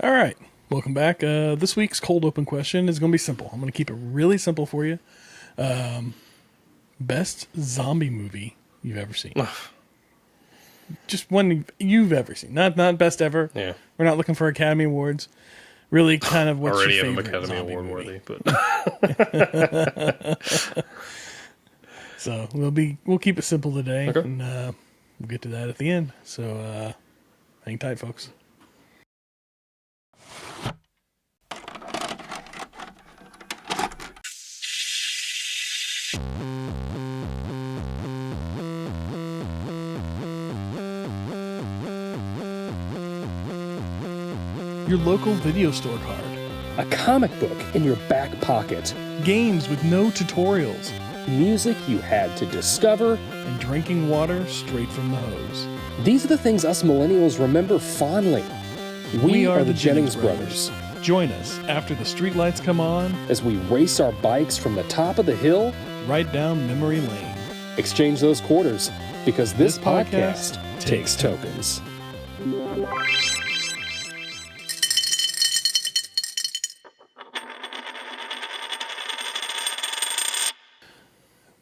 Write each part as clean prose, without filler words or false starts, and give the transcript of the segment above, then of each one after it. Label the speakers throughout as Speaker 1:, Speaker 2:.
Speaker 1: All right, welcome back. This week's cold open question is going to be simple. I'm going to keep it really simple for you. Best zombie movie you've ever seen. Just one you've ever seen. Not best ever.
Speaker 2: Yeah.
Speaker 1: We're not looking for Academy Awards. Really kind of what's
Speaker 2: Already
Speaker 1: your
Speaker 2: am
Speaker 1: favorite
Speaker 2: Academy
Speaker 1: zombie
Speaker 2: Award
Speaker 1: movie.
Speaker 2: worthy, but
Speaker 1: So we'll keep it simple today,
Speaker 2: okay.
Speaker 1: and we'll get to that at the end. So hang tight, folks. Your local video store card.
Speaker 3: A comic book in your back pocket.
Speaker 1: Games with no tutorials.
Speaker 3: Music you had to discover.
Speaker 1: And drinking water straight from the hose.
Speaker 3: These are the things us millennials remember fondly. We are the Jennings brothers.
Speaker 1: Join us after the streetlights come on
Speaker 3: as we race our bikes from the top of the hill
Speaker 1: right down memory lane.
Speaker 3: Exchange those quarters because this podcast takes tokens.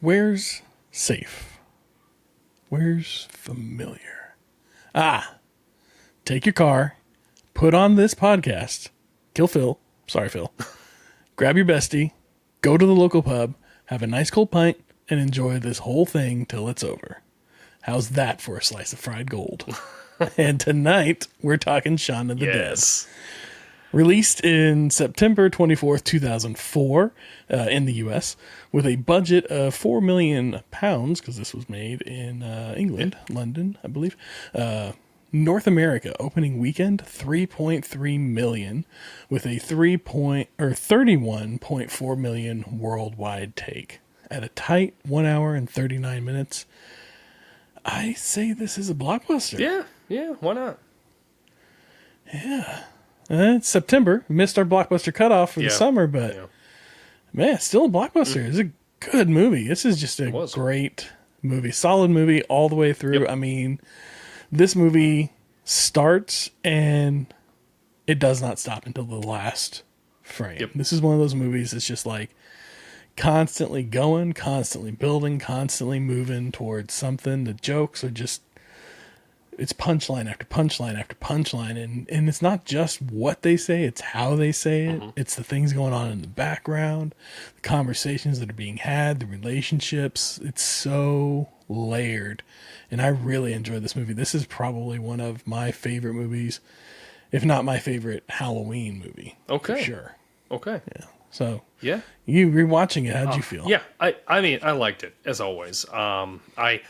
Speaker 1: Where's safe? Where's familiar? Take your car, put on this podcast, kill Phil, sorry Phil, grab your bestie, go to the local pub, have a nice cold pint, and enjoy this whole thing till it's over. How's that for a slice of fried gold? And tonight, we're talking Shaun of the Dead. Released in September 24th, 2004 in the US with a budget of £4 million, because this was made in England, London, I believe. North America opening weekend, 3.3 million with a 31.4 million worldwide take. At a tight 1 hour and 39 minutes, I say this is a blockbuster.
Speaker 2: Yeah, why not?
Speaker 1: Yeah. It's September. Missed our blockbuster cutoff for the summer, but man, still a blockbuster. It's a good movie. This is just a great movie. Solid movie all the way through.
Speaker 2: Yep.
Speaker 1: I mean, this movie starts and it does not stop until the last frame.
Speaker 2: Yep.
Speaker 1: This is one of those movies that's just like constantly going, constantly building, constantly moving towards something. The jokes are just, it's punchline after punchline after punchline. And it's not just what they say, it's how they say it. Mm-hmm. It's the things going on in the background, the conversations that are being had, the relationships. It's so layered. And I really enjoyed this movie. This is probably one of my favorite movies, if not my favorite Halloween movie.
Speaker 2: Okay.
Speaker 1: For sure.
Speaker 2: Okay.
Speaker 1: Yeah. So,
Speaker 2: yeah.
Speaker 1: You rewatching it, how'd you feel?
Speaker 2: Yeah, I mean, I liked it, as always. I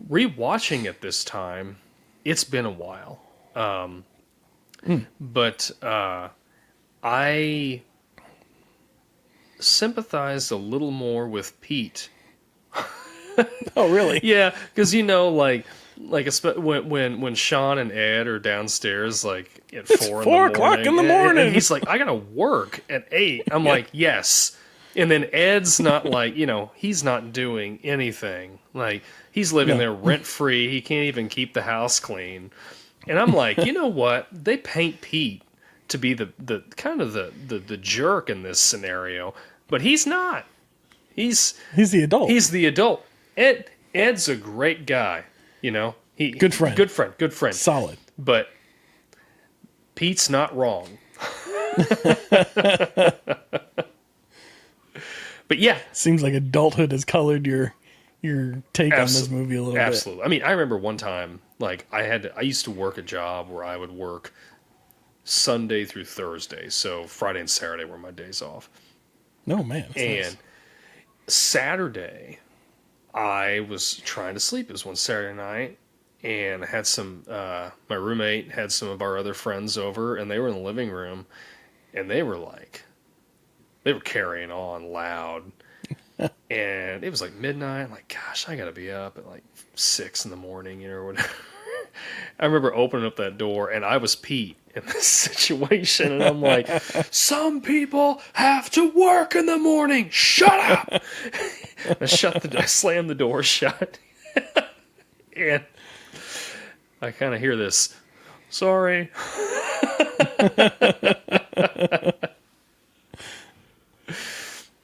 Speaker 2: rewatching it this time, it's been a while. But I sympathized a little more with Pete.
Speaker 1: Oh, really?
Speaker 2: Yeah, because like when Shaun and Ed are downstairs, like at
Speaker 1: it's 4 o'clock in the morning,
Speaker 2: and he's like, "I gotta work at 8." I'm like, "Yes," and then Ed's not like, he's not doing anything. Like he's living there rent free. He can't even keep the house clean. And I'm like, you know what? They paint Pete to be the kind of the jerk in this scenario, but he's not. He's
Speaker 1: the adult.
Speaker 2: He's the adult. Ed's a great guy,
Speaker 1: good friend. Solid.
Speaker 2: But Pete's not wrong. But yeah,
Speaker 1: seems like adulthood has colored your take on this movie a little bit.
Speaker 2: Absolutely. I mean, I remember one time, like I used to work a job where I would work Sunday through Thursday, so Friday and Saturday were my days off.
Speaker 1: No, man.
Speaker 2: And
Speaker 1: nice.
Speaker 2: Saturday, I was trying to sleep. It was one Saturday night, and I had my roommate had some of our other friends over, and they were in the living room, and they were carrying on loud. And it was like midnight. I'm like, gosh, I gotta be up at like 6 in the morning, or whatever. I remember opening up that door, and I was Pete in this situation, and I'm like, some people have to work in the morning. Shut up! I slammed the door shut, and I kind of hear this. Sorry.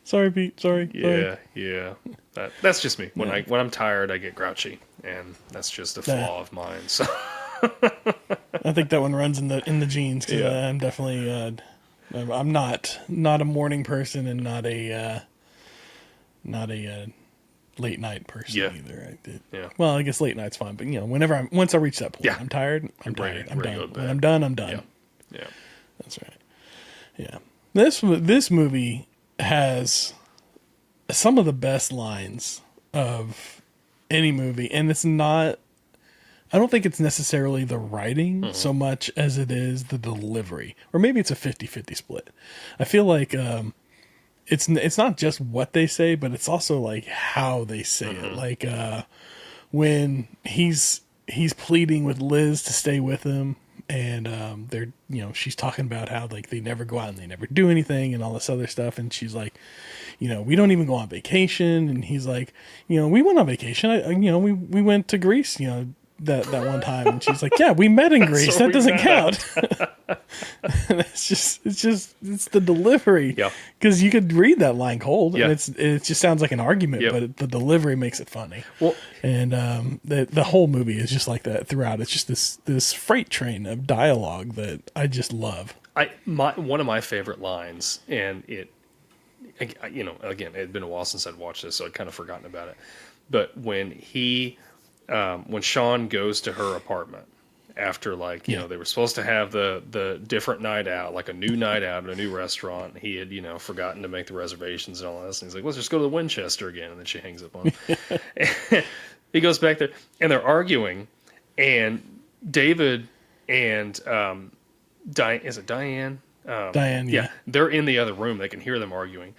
Speaker 1: Sorry, Pete. Sorry.
Speaker 2: Yeah. That's just me. When I'm tired, I get grouchy, and that's just a flaw of mine. So
Speaker 1: I think that one runs in the genes because I'm definitely I'm not a morning person and not a late night person either. Well, I guess late night's fine, but once I reach that point, I'm tired. I'm tired. I'm done. When I'm done, I'm done.
Speaker 2: Yeah.
Speaker 1: That's right. Yeah. This movie has some of the best lines of any movie, and it's not. I don't think it's necessarily the writing so much as it is the delivery, or maybe it's a 50-50 split. I feel like it's not just what they say, but it's also like how they say it. Like when he's pleading with Liz to stay with him, and they're she's talking about how like they never go out and they never do anything and all this other stuff, and she's like, we don't even go on vacation, and he's like, we went on vacation. We went to Greece, that one time, and she's like, yeah, we met in Greece. That doesn't count. And it's the delivery.
Speaker 2: Yeah.
Speaker 1: Because you could read that line cold, and it just sounds like an argument, but the delivery makes it funny.
Speaker 2: Well,
Speaker 1: and the whole movie is just like that throughout. It's just this freight train of dialogue that I just love.
Speaker 2: One of my favorite lines, and again, it had been a while since I'd watched this, so I'd kind of forgotten about it. But when when Shaun goes to her apartment after they were supposed to have the different night out, like a new night out at a new restaurant. He had, forgotten to make the reservations and all this. And he's like, let's just go to the Winchester again. And then she hangs up on him. He goes back there and they're arguing, and David and Diane, is it Diane?
Speaker 1: Diane, yeah.
Speaker 2: They're in the other room. They can hear them arguing.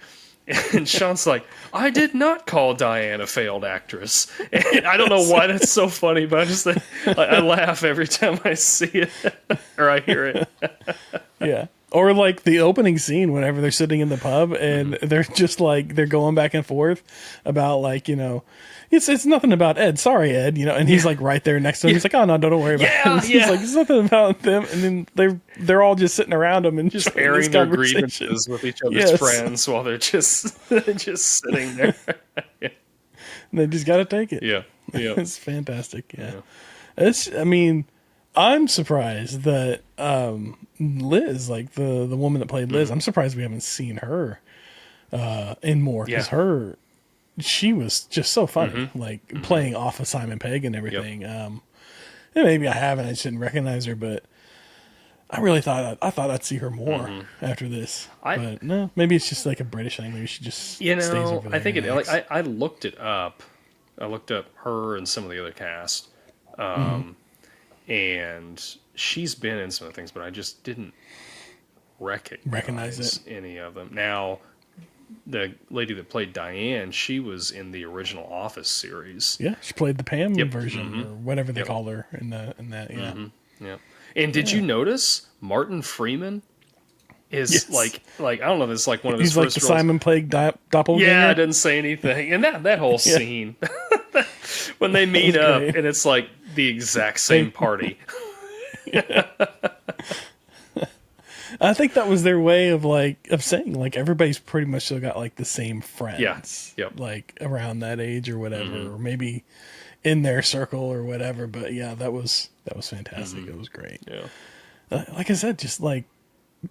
Speaker 2: And Shaun's like, I did not call Diane a failed actress. And I don't know why that's so funny, but I laugh every time I see it or I hear it.
Speaker 1: Yeah. Or like the opening scene whenever they're sitting in the pub and they're just like, they're going back and forth about like, it's nothing about Ed. Sorry, Ed. And he's like right there next to him. He's like, oh no, don't worry about it. He's like, it's nothing about them. And then they're all just sitting around him and just
Speaker 2: sharing their grievances with each other's friends while they're just sitting there.
Speaker 1: And they just got to take it.
Speaker 2: Yeah.
Speaker 1: It's fantastic. Yeah. I'm surprised that Liz, like the woman that played Liz, I'm surprised we haven't seen her in more because she was just so funny, playing off of Simon Pegg and everything. And maybe I haven't, I just didn't recognize her, but I really thought I'd see her more after this. But no, maybe it's just like a British thing. Maybe she just stays over there.
Speaker 2: I think I looked it up. I looked up her and some of the other cast. And she's been in some of the things, but I just didn't recognize any of them. Now, the lady that played Diane, she was in the original Office series.
Speaker 1: Yeah, she played the Pam version or whatever they called her in that. Yeah.
Speaker 2: Yeah. And did you notice Martin Freeman is like I don't know if it's like one of his
Speaker 1: He's
Speaker 2: first
Speaker 1: like the
Speaker 2: roles.
Speaker 1: Simon Pegg doppelganger.
Speaker 2: Yeah, I didn't say anything. And that whole scene when they meet up and it's like the exact same party.
Speaker 1: I think that was their way of saying like everybody's pretty much still got like the same friends.
Speaker 2: Yeah. Yep.
Speaker 1: Like around that age or whatever, or maybe in their circle or whatever. But yeah, that was fantastic. It was great.
Speaker 2: Yeah.
Speaker 1: Like I said, just like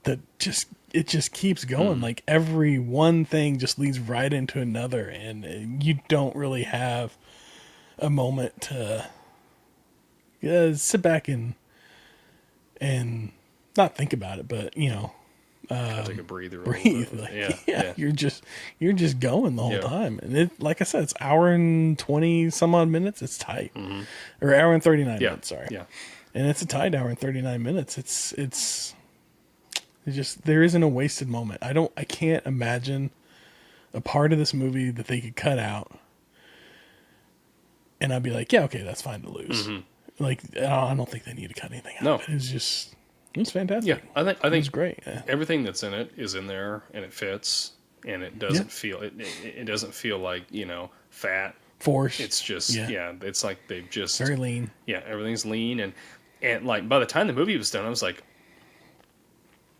Speaker 1: it just keeps going. Like every one thing just leads right into another, and you don't really have a moment to sit back and not think about it, but
Speaker 2: take a breather.
Speaker 1: Breathe. You're just going the whole time, and it, like I said, it's hour and 20 some odd minutes. It's tight, or hour and 39 minutes. Sorry, and it's a tight hour and 39 minutes. It's just there isn't a wasted moment. I can't imagine a part of this movie that they could cut out, and I'd be like, yeah, okay, that's fine to lose. Like I don't think they need to cut anything out.
Speaker 2: No,
Speaker 1: it's fantastic.
Speaker 2: Yeah, I think
Speaker 1: it's great. Yeah.
Speaker 2: Everything that's in it is in there, and it fits, and it doesn't feel it doesn't feel like fat
Speaker 1: force.
Speaker 2: It's just it's like they've just
Speaker 1: very lean.
Speaker 2: Yeah, everything's lean, and like by the time the movie was done, I was like,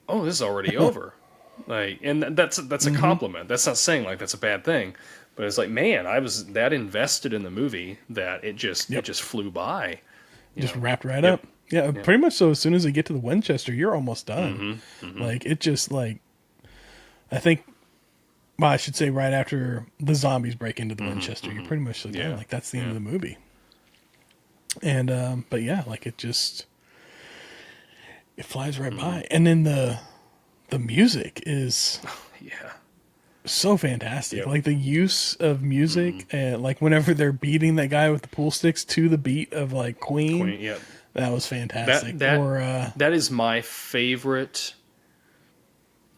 Speaker 2: oh, this is already over. Like, and that's a compliment. That's not saying like that's a bad thing, but it's like, man, I was that invested in the movie that it just flew by.
Speaker 1: Just wrapped right up. Yeah, pretty much. So as soon as they get to the Winchester, you're almost done. Like it just like, I think. Well, I should say right after the zombies break into the Winchester, you're pretty much done. Like that's the end of the movie. And but yeah, like it flies right by, and then the music is so fantastic. Like the use of music, and like whenever they're beating that guy with the pool sticks to the beat of like Queen, that was fantastic.
Speaker 2: That is my favorite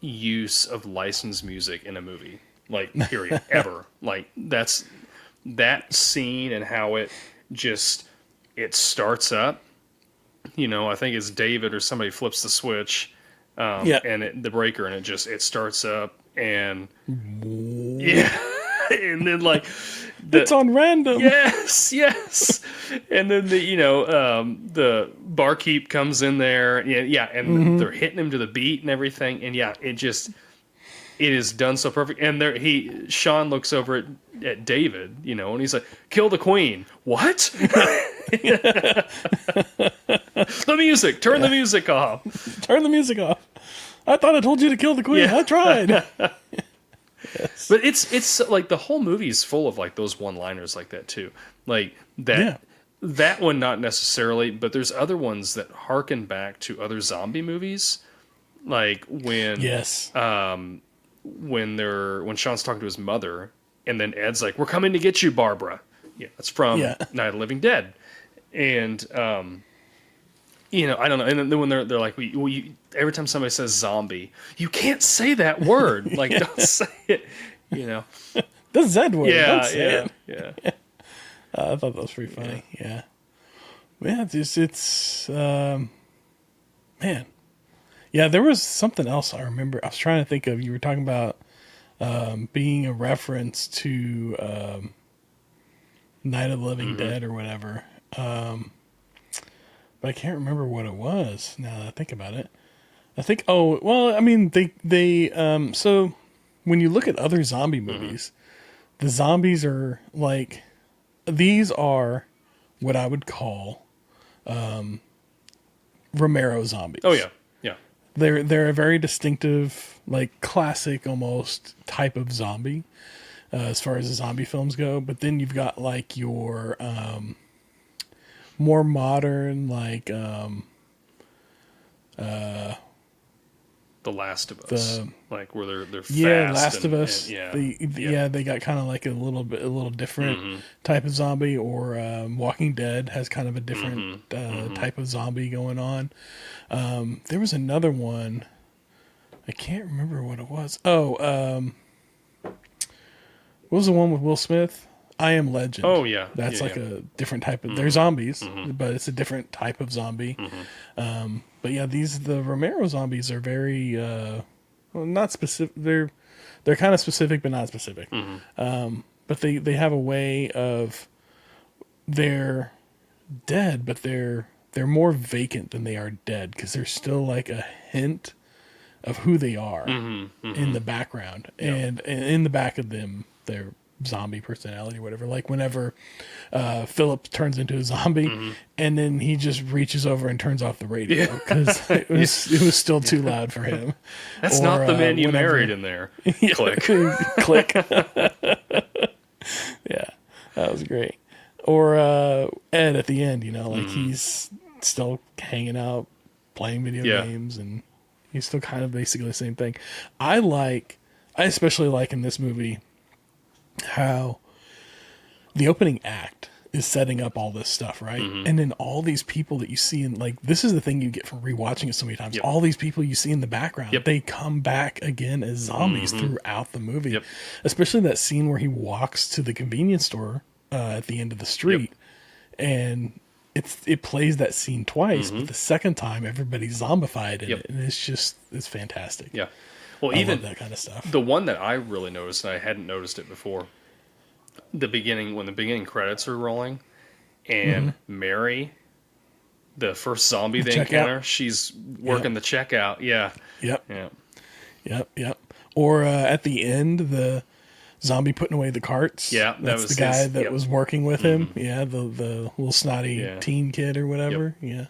Speaker 2: use of licensed music in a movie, like period, ever. Like that's that scene and how it starts up. You know, I think it's David or somebody flips the switch, and the breaker, and it starts up, and and then like
Speaker 1: it's on random.
Speaker 2: Yes. And then the barkeep comes in there, and they're hitting him to the beat and everything, and it is done so perfect. And Shaun looks over at David, and he's like, "Kill the queen." What? The music. Turn the music off.
Speaker 1: Turn the music off. I thought I told you to kill the queen. I tried.
Speaker 2: Yes. But it's like the whole movie is full of like those one-liners like that too. Like that one not necessarily, but there's other ones that harken back to other zombie movies. Like when when Shaun's talking to his mother, and then Ed's like, "We're coming to get you, Barbara." Yeah, that's from Night of the Living Dead. And I don't know. And then when they're like, every time somebody says zombie, you can't say that word. Like, don't say it.
Speaker 1: The Z word. Don't say it.
Speaker 2: Yeah.
Speaker 1: I thought that was pretty funny. Yeah. It's man. Yeah, there was something else I remember. I was trying to think of. You were talking about being a reference to Night of the Living Dead or whatever. But I can't remember what it was now that I think about it. I think, so when you look at other zombie movies, the zombies are like, these are what I would call Romero zombies.
Speaker 2: Oh, yeah.
Speaker 1: They're a very distinctive, like classic almost type of zombie as far as the zombie films go. But then you've got like your more modern, like
Speaker 2: The Last of Us, like where they're fast.
Speaker 1: Yeah, Last of Us. They got kind of like a little different type of zombie. Or Walking Dead has kind of a different type of zombie going on. There was another one. I can't remember what it was. What was the one with Will Smith? I Am Legend.
Speaker 2: Oh, yeah.
Speaker 1: That's a different type of... They're zombies, but it's a different type of zombie. But yeah, the Romero zombies are very... not specific. They're kind of specific, but not specific. But they have a way of... They're dead, but they're more vacant than they are dead, because there's still like a hint of who they are in the background. And in the back of them, they're zombie personality or whatever. Like whenever Philip turns into a zombie, and then he just reaches over and turns off the radio because it was still too loud for him.
Speaker 2: That's not the man you married in there. Click.
Speaker 1: Click. Yeah, that was great. Or Ed at the end, like he's still hanging out, playing video games, and he's still kind of basically the same thing. I especially like in this movie how the opening act is setting up all this stuff, right? And then all these people that you see in, like, this is the thing you get from rewatching it so many times. All these people you see in the background, they come back again as zombies throughout the movie. Especially that scene where he walks to the convenience store at the end of the street, and it plays that scene twice, but the second time everybody's zombified in it, and it's fantastic.
Speaker 2: Yeah. Well,
Speaker 1: I
Speaker 2: even
Speaker 1: love that kind of stuff.
Speaker 2: The one that I really noticed, and I hadn't noticed it before, when the beginning credits are rolling, and Mary the first zombie they
Speaker 1: checkout.
Speaker 2: encounter. She's working the checkout. Yeah.
Speaker 1: Yep.
Speaker 2: Yeah.
Speaker 1: Yep. Or at the end, the zombie putting away the carts.
Speaker 2: Yeah, that
Speaker 1: that's
Speaker 2: was
Speaker 1: the guy
Speaker 2: his-
Speaker 1: that
Speaker 2: yep.
Speaker 1: was working with him. Yeah, the little snotty teen kid or whatever. Yeah,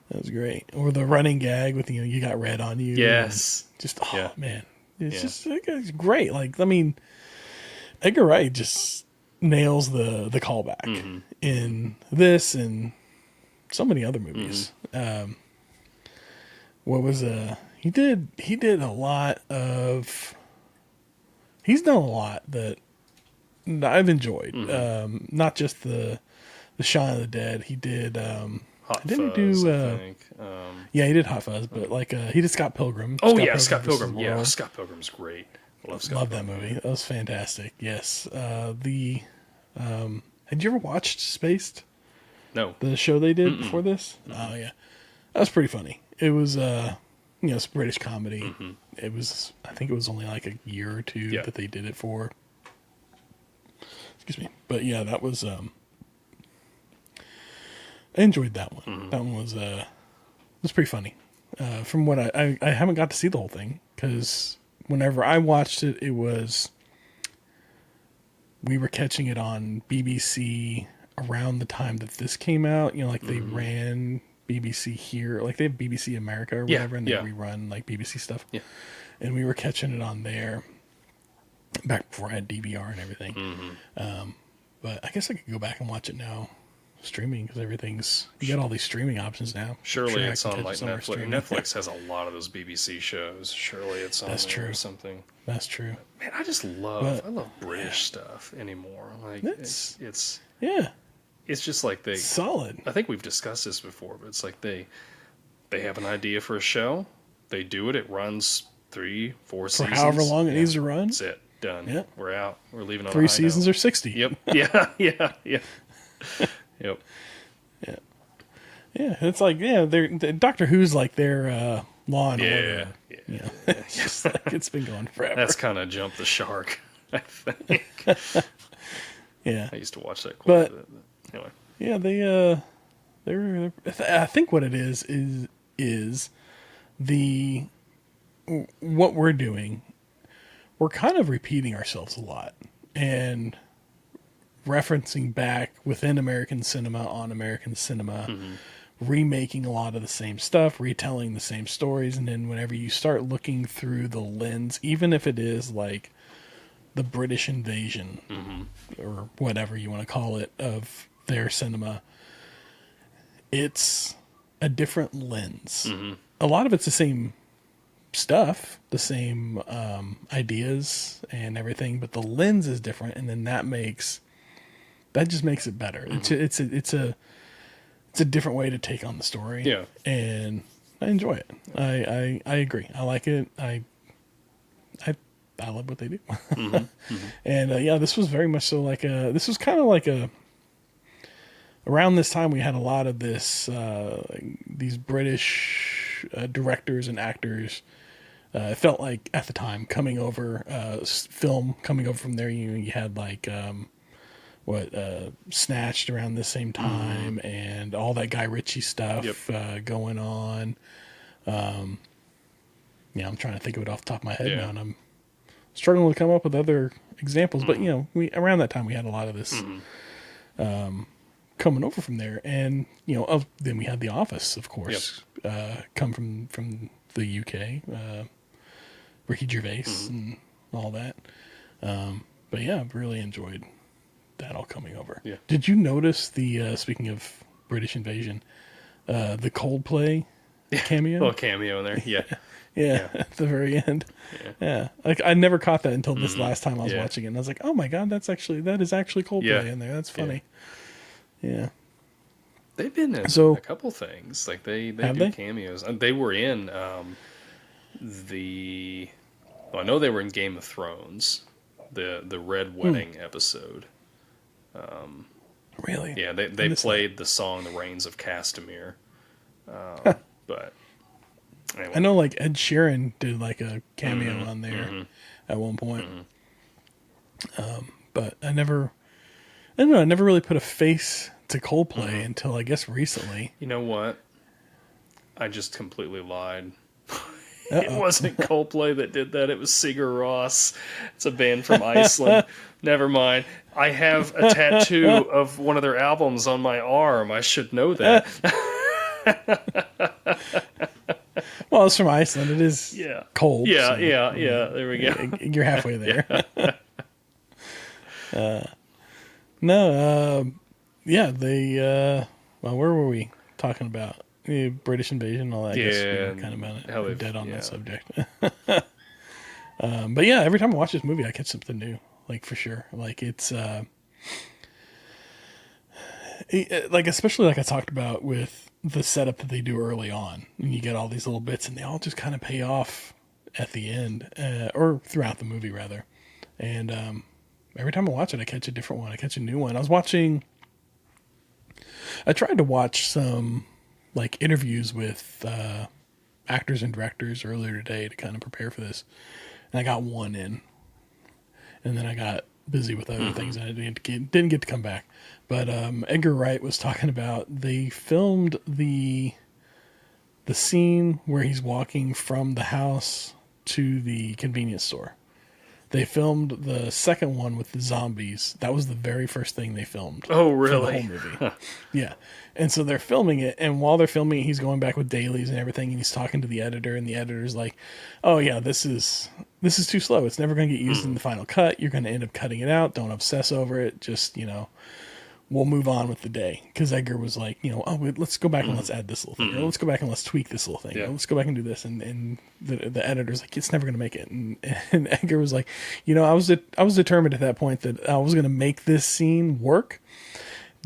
Speaker 1: that was great. Or the running gag with you got red on you.
Speaker 2: Yes.
Speaker 1: Just
Speaker 2: Yeah.
Speaker 1: man, it's great. Like I mean, Edgar Wright just nails the callback in this and so many other movies. What was he did a lot of. He's done a lot that I've enjoyed. Not just the Shaun of the Dead. He did.
Speaker 2: Hot
Speaker 1: didn't
Speaker 2: Fuzz,
Speaker 1: do.
Speaker 2: I think.
Speaker 1: Yeah, he did Hot Fuzz, but like he did Scott Pilgrim.
Speaker 2: Oh
Speaker 1: Scott
Speaker 2: yeah, Scott
Speaker 1: versus
Speaker 2: Pilgrim.
Speaker 1: the
Speaker 2: Yeah,
Speaker 1: World.
Speaker 2: Scott Pilgrim's great. I love Scott
Speaker 1: Love that
Speaker 2: Pilgrim.
Speaker 1: movie. That was fantastic. Yes. Had you ever watched Spaced?
Speaker 2: No.
Speaker 1: The show they did before this? Oh yeah, that was pretty funny. It was it's a British comedy. It was, I think it was only like a year or two that they did it for. Excuse me, but yeah, that was. I enjoyed that one. That one was pretty funny. From what I haven't got to see the whole thing because whenever I watched it, we were catching it on BBC around the time that this came out. You know, like they ran BBC here, like they have BBC America or whatever, and they rerun like BBC stuff. Yeah, and we were catching it on there back before I had DVR and everything. But I guess I could go back and watch it now, streaming, because you got all these streaming options now.
Speaker 2: Surely
Speaker 1: I
Speaker 2: it's
Speaker 1: can
Speaker 2: on
Speaker 1: catch
Speaker 2: like
Speaker 1: it somewhere
Speaker 2: Netflix.
Speaker 1: streaming.
Speaker 2: Netflix has a lot of those BBC shows. Surely it's on
Speaker 1: That's
Speaker 2: there
Speaker 1: true.
Speaker 2: or something.
Speaker 1: That's true.
Speaker 2: Man, I just love British stuff anymore. Like it's
Speaker 1: Yeah,
Speaker 2: it's just like they.
Speaker 1: solid.
Speaker 2: I think we've discussed this before, but it's like they have an idea for a show, they do it. It runs 3-4
Speaker 1: For
Speaker 2: seasons.
Speaker 1: however long it needs to run.
Speaker 2: That's it. Done.
Speaker 1: Yeah.
Speaker 2: We're out. We're leaving on
Speaker 1: 3
Speaker 2: a high
Speaker 1: seasons
Speaker 2: note.
Speaker 1: or 60.
Speaker 2: Yep. Yeah. Yep.
Speaker 1: Yeah, it's like Doctor Who's like their Law and Order.
Speaker 2: Yeah.
Speaker 1: You know, it's just like it's been going forever.
Speaker 2: That's kind of jumped the shark, I think.
Speaker 1: yeah,
Speaker 2: I used to watch that quite a bit. But anyway.
Speaker 1: yeah. They're. I think what it is the what we're doing. We're kind of repeating ourselves a lot and referencing back within American cinema on American cinema, remaking a lot of the same stuff, retelling the same stories. And then whenever you start looking through the lens, even if it is like the British invasion or whatever you want to call it of their cinema, it's a different lens. A lot of it's the same stuff, the same ideas and everything, but the lens is different, and then that just makes it better. It's a different way to take on the story.
Speaker 2: Yeah.
Speaker 1: And I enjoy it. I agree. I like it. I love what they do. And this was very much so like this was kind of like around this time we had a lot of these British directors and actors. It felt like at the time coming over film coming over from there. You had like Snatched around the same time, and all that Guy Ritchie stuff going on. I'm trying to think of it off the top of my head now, and I'm struggling to come up with other examples. But we around that time we had a lot of this coming over from there, and then we had The Office, of course, come from the UK. Ricky Gervais and all that. But yeah, I've really enjoyed that all coming over.
Speaker 2: Yeah.
Speaker 1: Did you notice speaking of British invasion, the Coldplay cameo?
Speaker 2: Little cameo in there. Yeah.
Speaker 1: Yeah, at the very end. Yeah. Like I never caught that until this last time I was watching it, and I was like, "Oh my god, that is actually Coldplay in there. That's funny." Yeah.
Speaker 2: They've been in
Speaker 1: So-
Speaker 2: a couple things. Like they do
Speaker 1: Have they?
Speaker 2: cameos. They were in I know they were in Game of Thrones, the Red Wedding episode.
Speaker 1: Really?
Speaker 2: Yeah, they played the song "The Rains of Castamere." But anyway.
Speaker 1: I know like Ed Sheeran did like a cameo on there at one point. But I never really put a face to Coldplay until I guess recently.
Speaker 2: You know what? I just completely lied.
Speaker 1: Uh-oh.
Speaker 2: It wasn't Coldplay that did that. It was Sigur Rós. It's a band from Iceland. Never mind. I have a tattoo of one of their albums on my arm. I should know that.
Speaker 1: Well, it's from Iceland. It is cold.
Speaker 2: Yeah,
Speaker 1: so,
Speaker 2: There we go.
Speaker 1: You're halfway there. They. Well, where were we talking about? British invasion, all that. I guess we were kind of about it. Dead on that subject. But yeah, every time I watch this movie, I catch something new. Like for sure. Like it's like especially like I talked about with the setup that they do early on, and you get all these little bits, and they all just kind of pay off at the end, or throughout the movie rather. And every time I watch it, I catch a different one. I catch a new one. I tried to watch some like interviews with actors and directors earlier today to kind of prepare for this, and I got one in, and then I got busy with other things and I didn't get to come back. But Edgar Wright was talking about they filmed the scene where he's walking from the house to the convenience store. They filmed the second one with the zombies. That was the very first thing they filmed.
Speaker 2: Oh, really?
Speaker 1: For the whole movie. Yeah. And so they're filming it, and while they're filming it, he's going back with dailies and everything, and he's talking to the editor, and the editor's like, "Oh yeah, this is too slow. It's never going to get used in the final cut. You're going to end up cutting it out. Don't obsess over it. Just, we'll move on with the day." Because Edgar was like, let's go back and let's add this little thing. Or let's go back and let's tweak this little thing.
Speaker 2: Yeah.
Speaker 1: Or let's go back and do this. And the editor's like, it's never going to make it. And Edgar was like, I was determined at that point that I was going to make this scene work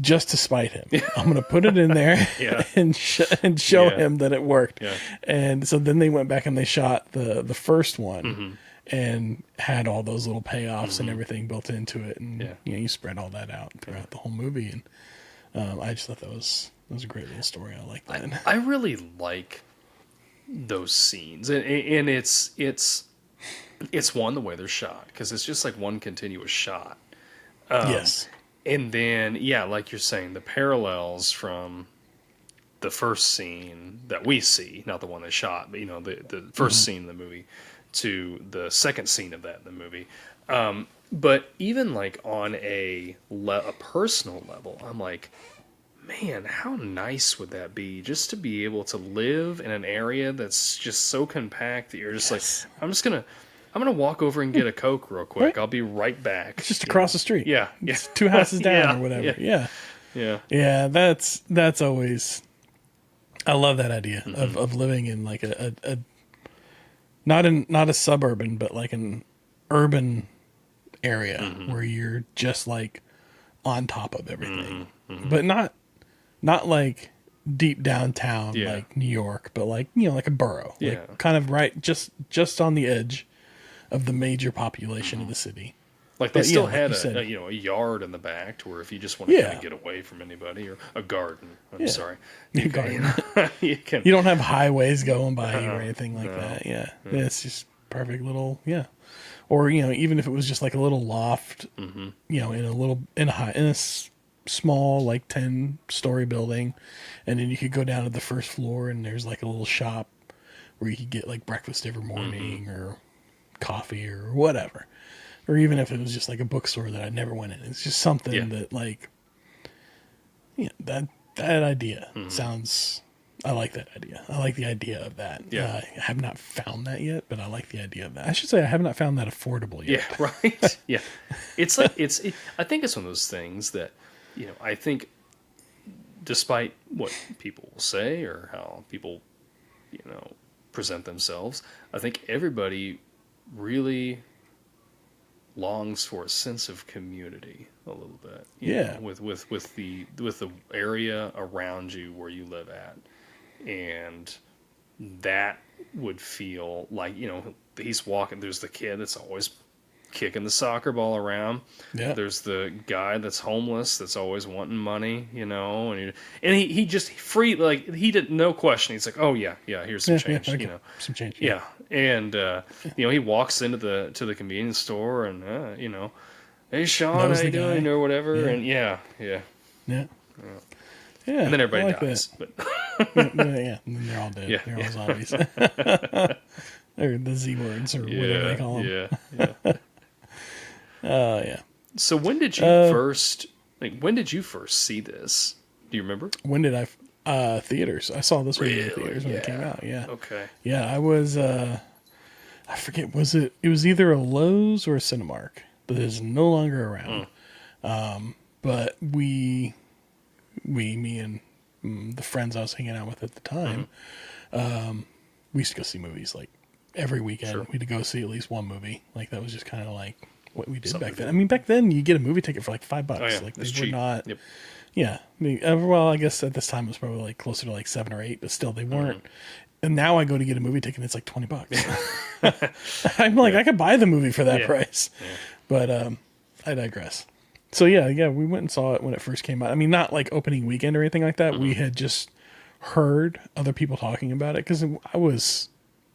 Speaker 1: just to spite him. I'm going to put it in there and show him that it worked. Yeah. And so then they went back and they shot the first one. And had all those little payoffs and everything built into it, and you spread all that out throughout the whole movie, and I just thought that was a great little story. I like that.
Speaker 2: I really like those scenes, and it's one, the way they're shot, because it's just like one continuous shot.
Speaker 1: Yes,
Speaker 2: and then like you're saying, the parallels from the first scene that we see, not the one they shot, but the first scene in the movie, to the second scene of that in the movie. But even like on a personal level, I'm like, man, how nice would that be just to be able to live in an area that's just so compact that you're just like, I'm gonna walk over and get a Coke real quick. Right. I'll be right back.
Speaker 1: It's just across the street.
Speaker 2: Yeah.
Speaker 1: It's 2 houses down or whatever. Yeah. That's always, I love that idea of living in like a not a suburban, but like an urban area where you're just like on top of everything, but not like deep downtown like New York, but like like a borough, like kind of right just on the edge of the major population of the city.
Speaker 2: Like they still had a yard in the back to where if you just want to kind of get away from anybody, or a garden. I'm sorry.
Speaker 1: You don't have highways going by you or anything like that. Yeah. It's just perfect little, Or, even if it was just like a little loft, in a small, like 10-story building, and then you could go down to the first floor and there's like a little shop where you could get like breakfast every morning or coffee or whatever. Or even if it was just like a bookstore that I never went in. It's just something that like, that idea sounds, I like that idea. I like the idea of that. I have not found that yet, but I like the idea of that. I should say I have not found that affordable yet.
Speaker 2: Yeah, right. Yeah. It's like, I think it's one of those things that, I think despite what people will say or how people, present themselves, I think everybody really longs for a sense of community a little bit. You know, with the area around you where you live at. And that would feel like, he's walking, there's the kid that's always kicking the soccer ball around. Yeah. There's the guy that's homeless that's always wanting money, and he just free, like he did no question. He's like, "Oh yeah, here's some change,
Speaker 1: some change."
Speaker 2: Yeah. And he walks into the convenience store and hey Shaun, how you doing or whatever, and yeah.
Speaker 1: Yeah,
Speaker 2: And then everybody
Speaker 1: I like
Speaker 2: dies.
Speaker 1: that.
Speaker 2: But
Speaker 1: Yeah, and then they're all dead.
Speaker 2: Yeah,
Speaker 1: They're
Speaker 2: yeah.
Speaker 1: all zombies. Or the Z words, or whatever they call them.
Speaker 2: yeah.
Speaker 1: Yeah.
Speaker 2: So when did you first? Like, when did you first see this? Do you remember?
Speaker 1: When did I? Theaters. I saw this one in the
Speaker 2: Really?
Speaker 1: theaters when it
Speaker 2: Yeah.
Speaker 1: came out. Yeah.
Speaker 2: Okay.
Speaker 1: Yeah, I was. I forget. Was it? It was either a Lowe's or a Cinemark, but it's no longer around. But me and the friends I was hanging out with at the time, we used to go see movies like every weekend.
Speaker 2: Sure.
Speaker 1: We'd go see at least one movie. Like that was just kind of like what we did
Speaker 2: Something
Speaker 1: back
Speaker 2: to
Speaker 1: then.
Speaker 2: do.
Speaker 1: I mean, back then you get a movie ticket for like $5.
Speaker 2: Oh yeah,
Speaker 1: Like
Speaker 2: it's
Speaker 1: they were
Speaker 2: cheap.
Speaker 1: not.
Speaker 2: Yep.
Speaker 1: Yeah, I mean, well, I guess at this time it was probably like closer to like 7 or 8, but still they weren't. And now I go to get a movie ticket and it's like $20. I'm like, I could buy the movie for that
Speaker 2: Yeah.
Speaker 1: price.
Speaker 2: Yeah.
Speaker 1: But I digress. So yeah, we went and saw it when it first came out. I mean, not like opening weekend or anything like that. We had just heard other people talking about it because I was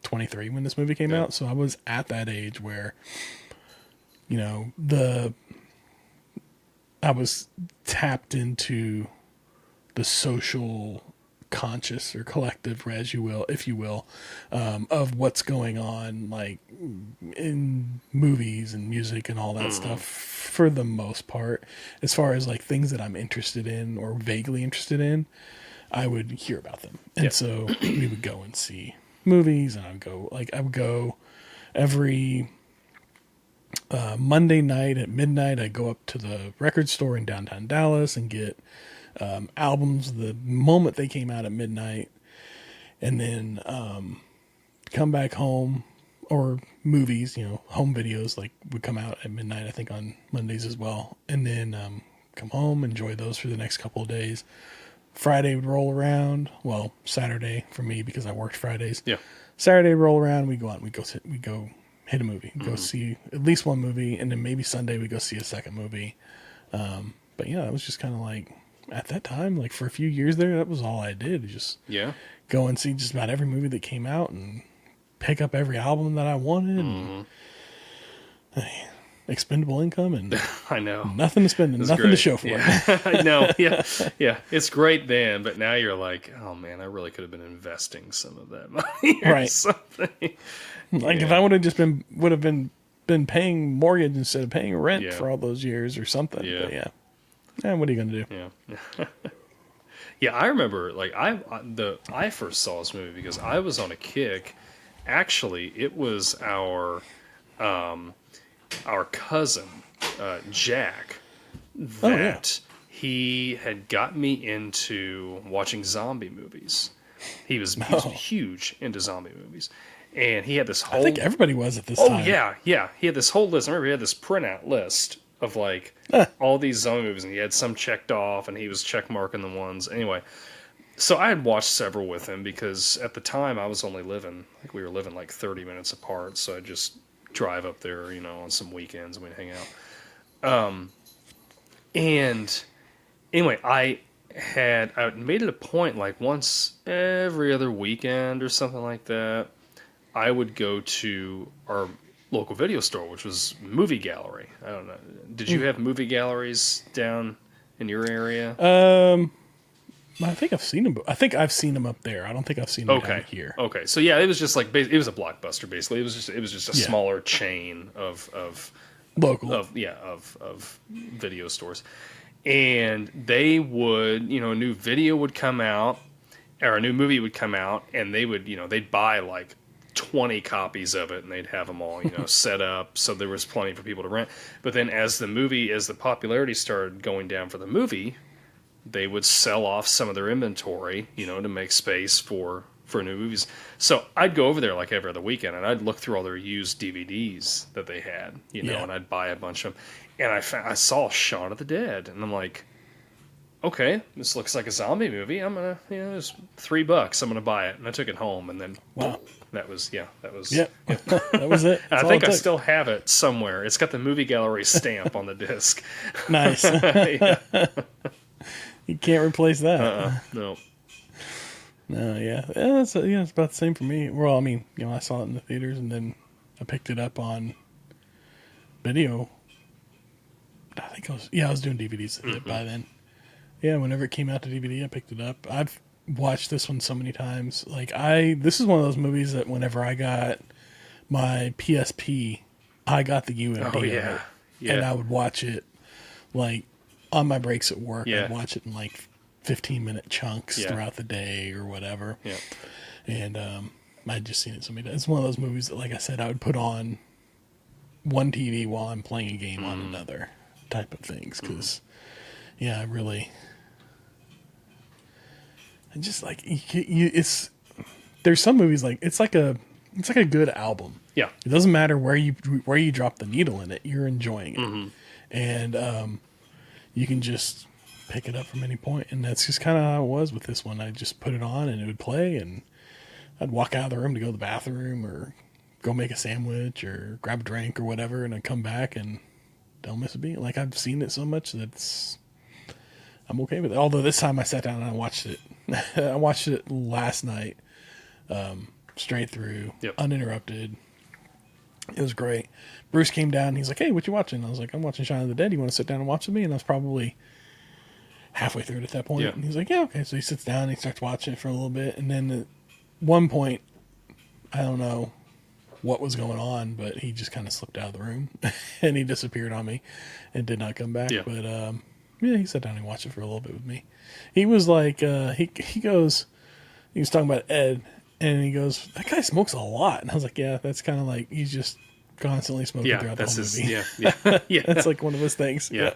Speaker 1: 23 when this movie came out, so I was at that age where, I was tapped into the social conscious or collective, if you will, of what's going on, like in movies and music and all that stuff. For the most part, as far as like things that I'm interested in or vaguely interested in, I would hear about them, and so we would go and see movies, and I would go every Monday night at midnight. I'd go up to the record store in downtown Dallas and get albums the moment they came out at midnight, and then come back home, or movies, home videos like would come out at midnight, I think on Mondays as well, and then come home, enjoy those for the next couple of days. Friday would roll around, well, Saturday for me because I worked Fridays.
Speaker 2: Yeah.
Speaker 1: Saturday would roll around, we go out, we go hit a movie, go see at least one movie, and then maybe Sunday we go see a second movie. But yeah, it was just kind of like, at that time, like for a few years there, that was all I did. Just go and see just about every movie that came out and pick up every album that I wanted. And, expendable income and
Speaker 2: I know.
Speaker 1: Nothing to spend and nothing
Speaker 2: great.
Speaker 1: to show for it.
Speaker 2: I know. Yeah. It's great then, but now you're like, oh man, I really could have been investing some of that money or
Speaker 1: Right.
Speaker 2: something.
Speaker 1: Like if I would have been paying mortgage instead of paying rent for all those years or something.
Speaker 2: Yeah.
Speaker 1: But yeah, what are you gonna do?
Speaker 2: Yeah. Yeah, I remember like I first saw this movie because I was on a kick. Actually, it was our cousin Jack that he had got me into watching zombie movies. He was huge into zombie movies, and he had this whole.
Speaker 1: I think everybody was at this time.
Speaker 2: Oh yeah. He had this whole list. I remember he had this printout list of like all these zombie movies, and he had some checked off, and he was check marking the ones. Anyway, so I had watched several with him because at the time I was only we were living like 30 minutes apart, so I'd just drive up there, on some weekends and we'd hang out. And anyway, I made it a point like once every other weekend or something like that, I would go to our local video store, which was Movie Gallery. I don't know. Did you have movie galleries down in your area?
Speaker 1: I think I've seen them. I think I've seen them up there. I don't think I've seen them down here.
Speaker 2: Okay. So yeah, it was just like it was a Blockbuster basically. It was just a smaller chain of
Speaker 1: Local
Speaker 2: of video stores, and they would a new video would come out or a new movie would come out, and they would they'd buy like 20 copies of it, and they'd have them all set up so there was plenty for people to rent. But then as the popularity started going down for the movie, they would sell off some of their inventory, to make space for new movies. So I'd go over there like every other weekend, and I'd look through all their used DVDs that they had, and I'd buy a bunch of them. And I saw Shaun of the Dead, and I'm like, okay, this looks like a zombie movie. I'm gonna, it's $3. I'm gonna buy it, and I took it home, and then that was
Speaker 1: that was it.
Speaker 2: I think I still have it somewhere. It's got the Movie Gallery stamp on the disc.
Speaker 1: Nice. You can't replace that.
Speaker 2: No.
Speaker 1: No, it's about the same for me. Well, I mean, I saw it in the theaters, and then I picked it up on video. I think I was doing DVDs by then. Yeah, whenever it came out to DVD, I picked it up. I've watched this one so many times. Like this is one of those movies that whenever I got my PSP, I got the UMD
Speaker 2: Oh
Speaker 1: of
Speaker 2: yeah,
Speaker 1: it,
Speaker 2: yeah,
Speaker 1: and I would watch it like on my breaks at work.
Speaker 2: Yeah.
Speaker 1: I'd watch it in like 15-minute chunks
Speaker 2: Yeah.
Speaker 1: throughout the day or whatever.
Speaker 2: yeah.
Speaker 1: And I'd just seen it so many times. It's one of those movies that, like I said, I would put on one TV while I'm playing a game on another type of things. Because, yeah, I just like it's. There's some movies like it's like a good album.
Speaker 2: Yeah.
Speaker 1: It doesn't matter where you drop the needle in it. You're enjoying it, and you can just pick it up from any point. And that's just kind of how it was with this one. I just put it on and it would play, and I'd walk out of the room to go to the bathroom or go make a sandwich or grab a drink or whatever, and I'd come back and don't miss a beat. Like, I've seen it so much that I'm okay with it. Although this time I sat down and I watched it. I watched it last night, straight through, uninterrupted. It was great. Bruce came down and he's like, "Hey, what you watching?" I was like, "I'm watching Shaun of the Dead. You want to sit down and watch with me?" And I was probably halfway through it at that point.
Speaker 2: Yeah.
Speaker 1: And he's like, "Yeah, okay." So he sits down and he starts watching it for a little bit. And then at one point, I don't know what was going on, but he just kind of slipped out of the room and he disappeared on me and did not come back.
Speaker 2: Yeah.
Speaker 1: But yeah, he sat down and watched it for a little bit with me. He was like, he was talking about Ed, and he goes, "That guy smokes a lot." And I was like, "Yeah, that's kind of like he's just constantly smoking
Speaker 2: Yeah,
Speaker 1: throughout the
Speaker 2: that's
Speaker 1: whole
Speaker 2: his.
Speaker 1: movie."
Speaker 2: Yeah, yeah.
Speaker 1: That's like one of his things.
Speaker 2: Yeah.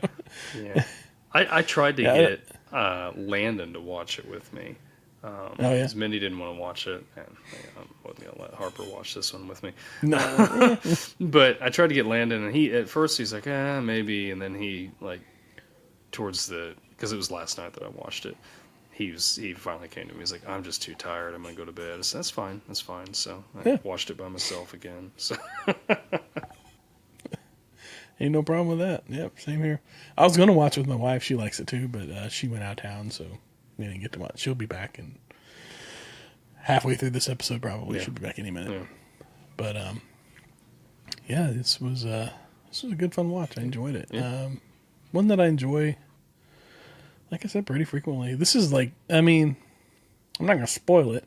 Speaker 2: Yeah. I tried to
Speaker 1: Yeah,
Speaker 2: get Landon to watch it with me.
Speaker 1: Oh yeah.
Speaker 2: Because Mindy didn't want to watch it, and I wasn't going to let Harper watch this one with me.
Speaker 1: No.
Speaker 2: But I tried to get Landon, and at first he's like, maybe, and then he, like, because it was last night that I watched it, he finally came to me, he's like, "I'm just too tired, I'm going to go to bed." I said, that's fine. So I watched it by myself again, so...
Speaker 1: Ain't no problem with that. Yep, same here. I was going to watch it with my wife. She likes it too, but she went out of town, so we didn't get to watch. She'll be back in halfway through this episode, probably.
Speaker 2: Yeah.
Speaker 1: She'll be back any minute.
Speaker 2: Yeah.
Speaker 1: But yeah, this was a good fun watch. I enjoyed it.
Speaker 2: Yeah.
Speaker 1: One that I enjoy, like I said, pretty frequently. This is like, I mean, I'm not going to spoil it,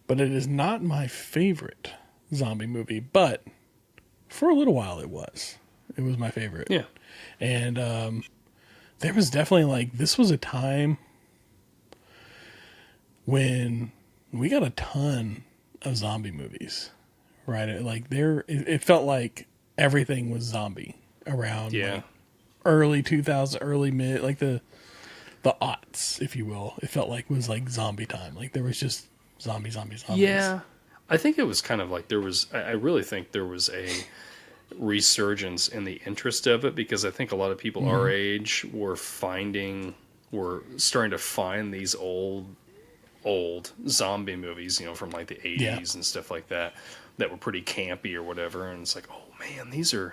Speaker 1: but it is not my favorite zombie movie, but for a little while it was. It was my favorite.
Speaker 2: Yeah.
Speaker 1: And there was definitely like, this was a time when we got a ton of zombie movies, right? Like it felt like everything was zombie around like early 2000s, early mid, like the aughts, if you will. It felt like it was like zombie time. Like there was just zombies.
Speaker 2: Yeah. I think it was kind of like I really think there was a resurgence in the interest of it, because I think a lot of people our age were starting to find these old zombie movies, from like the 80s and stuff like that were pretty campy or whatever, and it's like, oh man, these are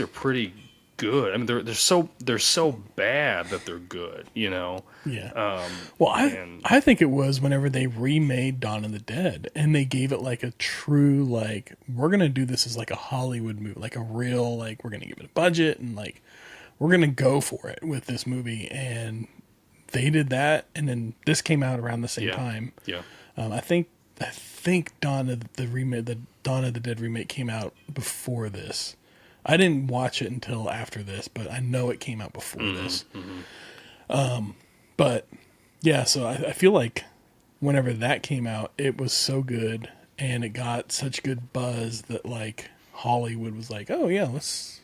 Speaker 2: pretty good. I mean, they're so bad that they're good,
Speaker 1: Yeah.
Speaker 2: Well,
Speaker 1: I think it was whenever they remade Dawn of the Dead and they gave it like a true, like, we're going to do this as like a Hollywood movie, like a real, like, we're going to give it a budget and like, we're going to go for it with this movie. And they did that. And then this came out around the same time.
Speaker 2: Yeah.
Speaker 1: I think Dawn of the Dead remake came out before this. I didn't watch it until after this, but I know it came out before this. But yeah, so I feel like whenever that came out, it was so good and it got such good buzz that like Hollywood was like, "Oh yeah, let's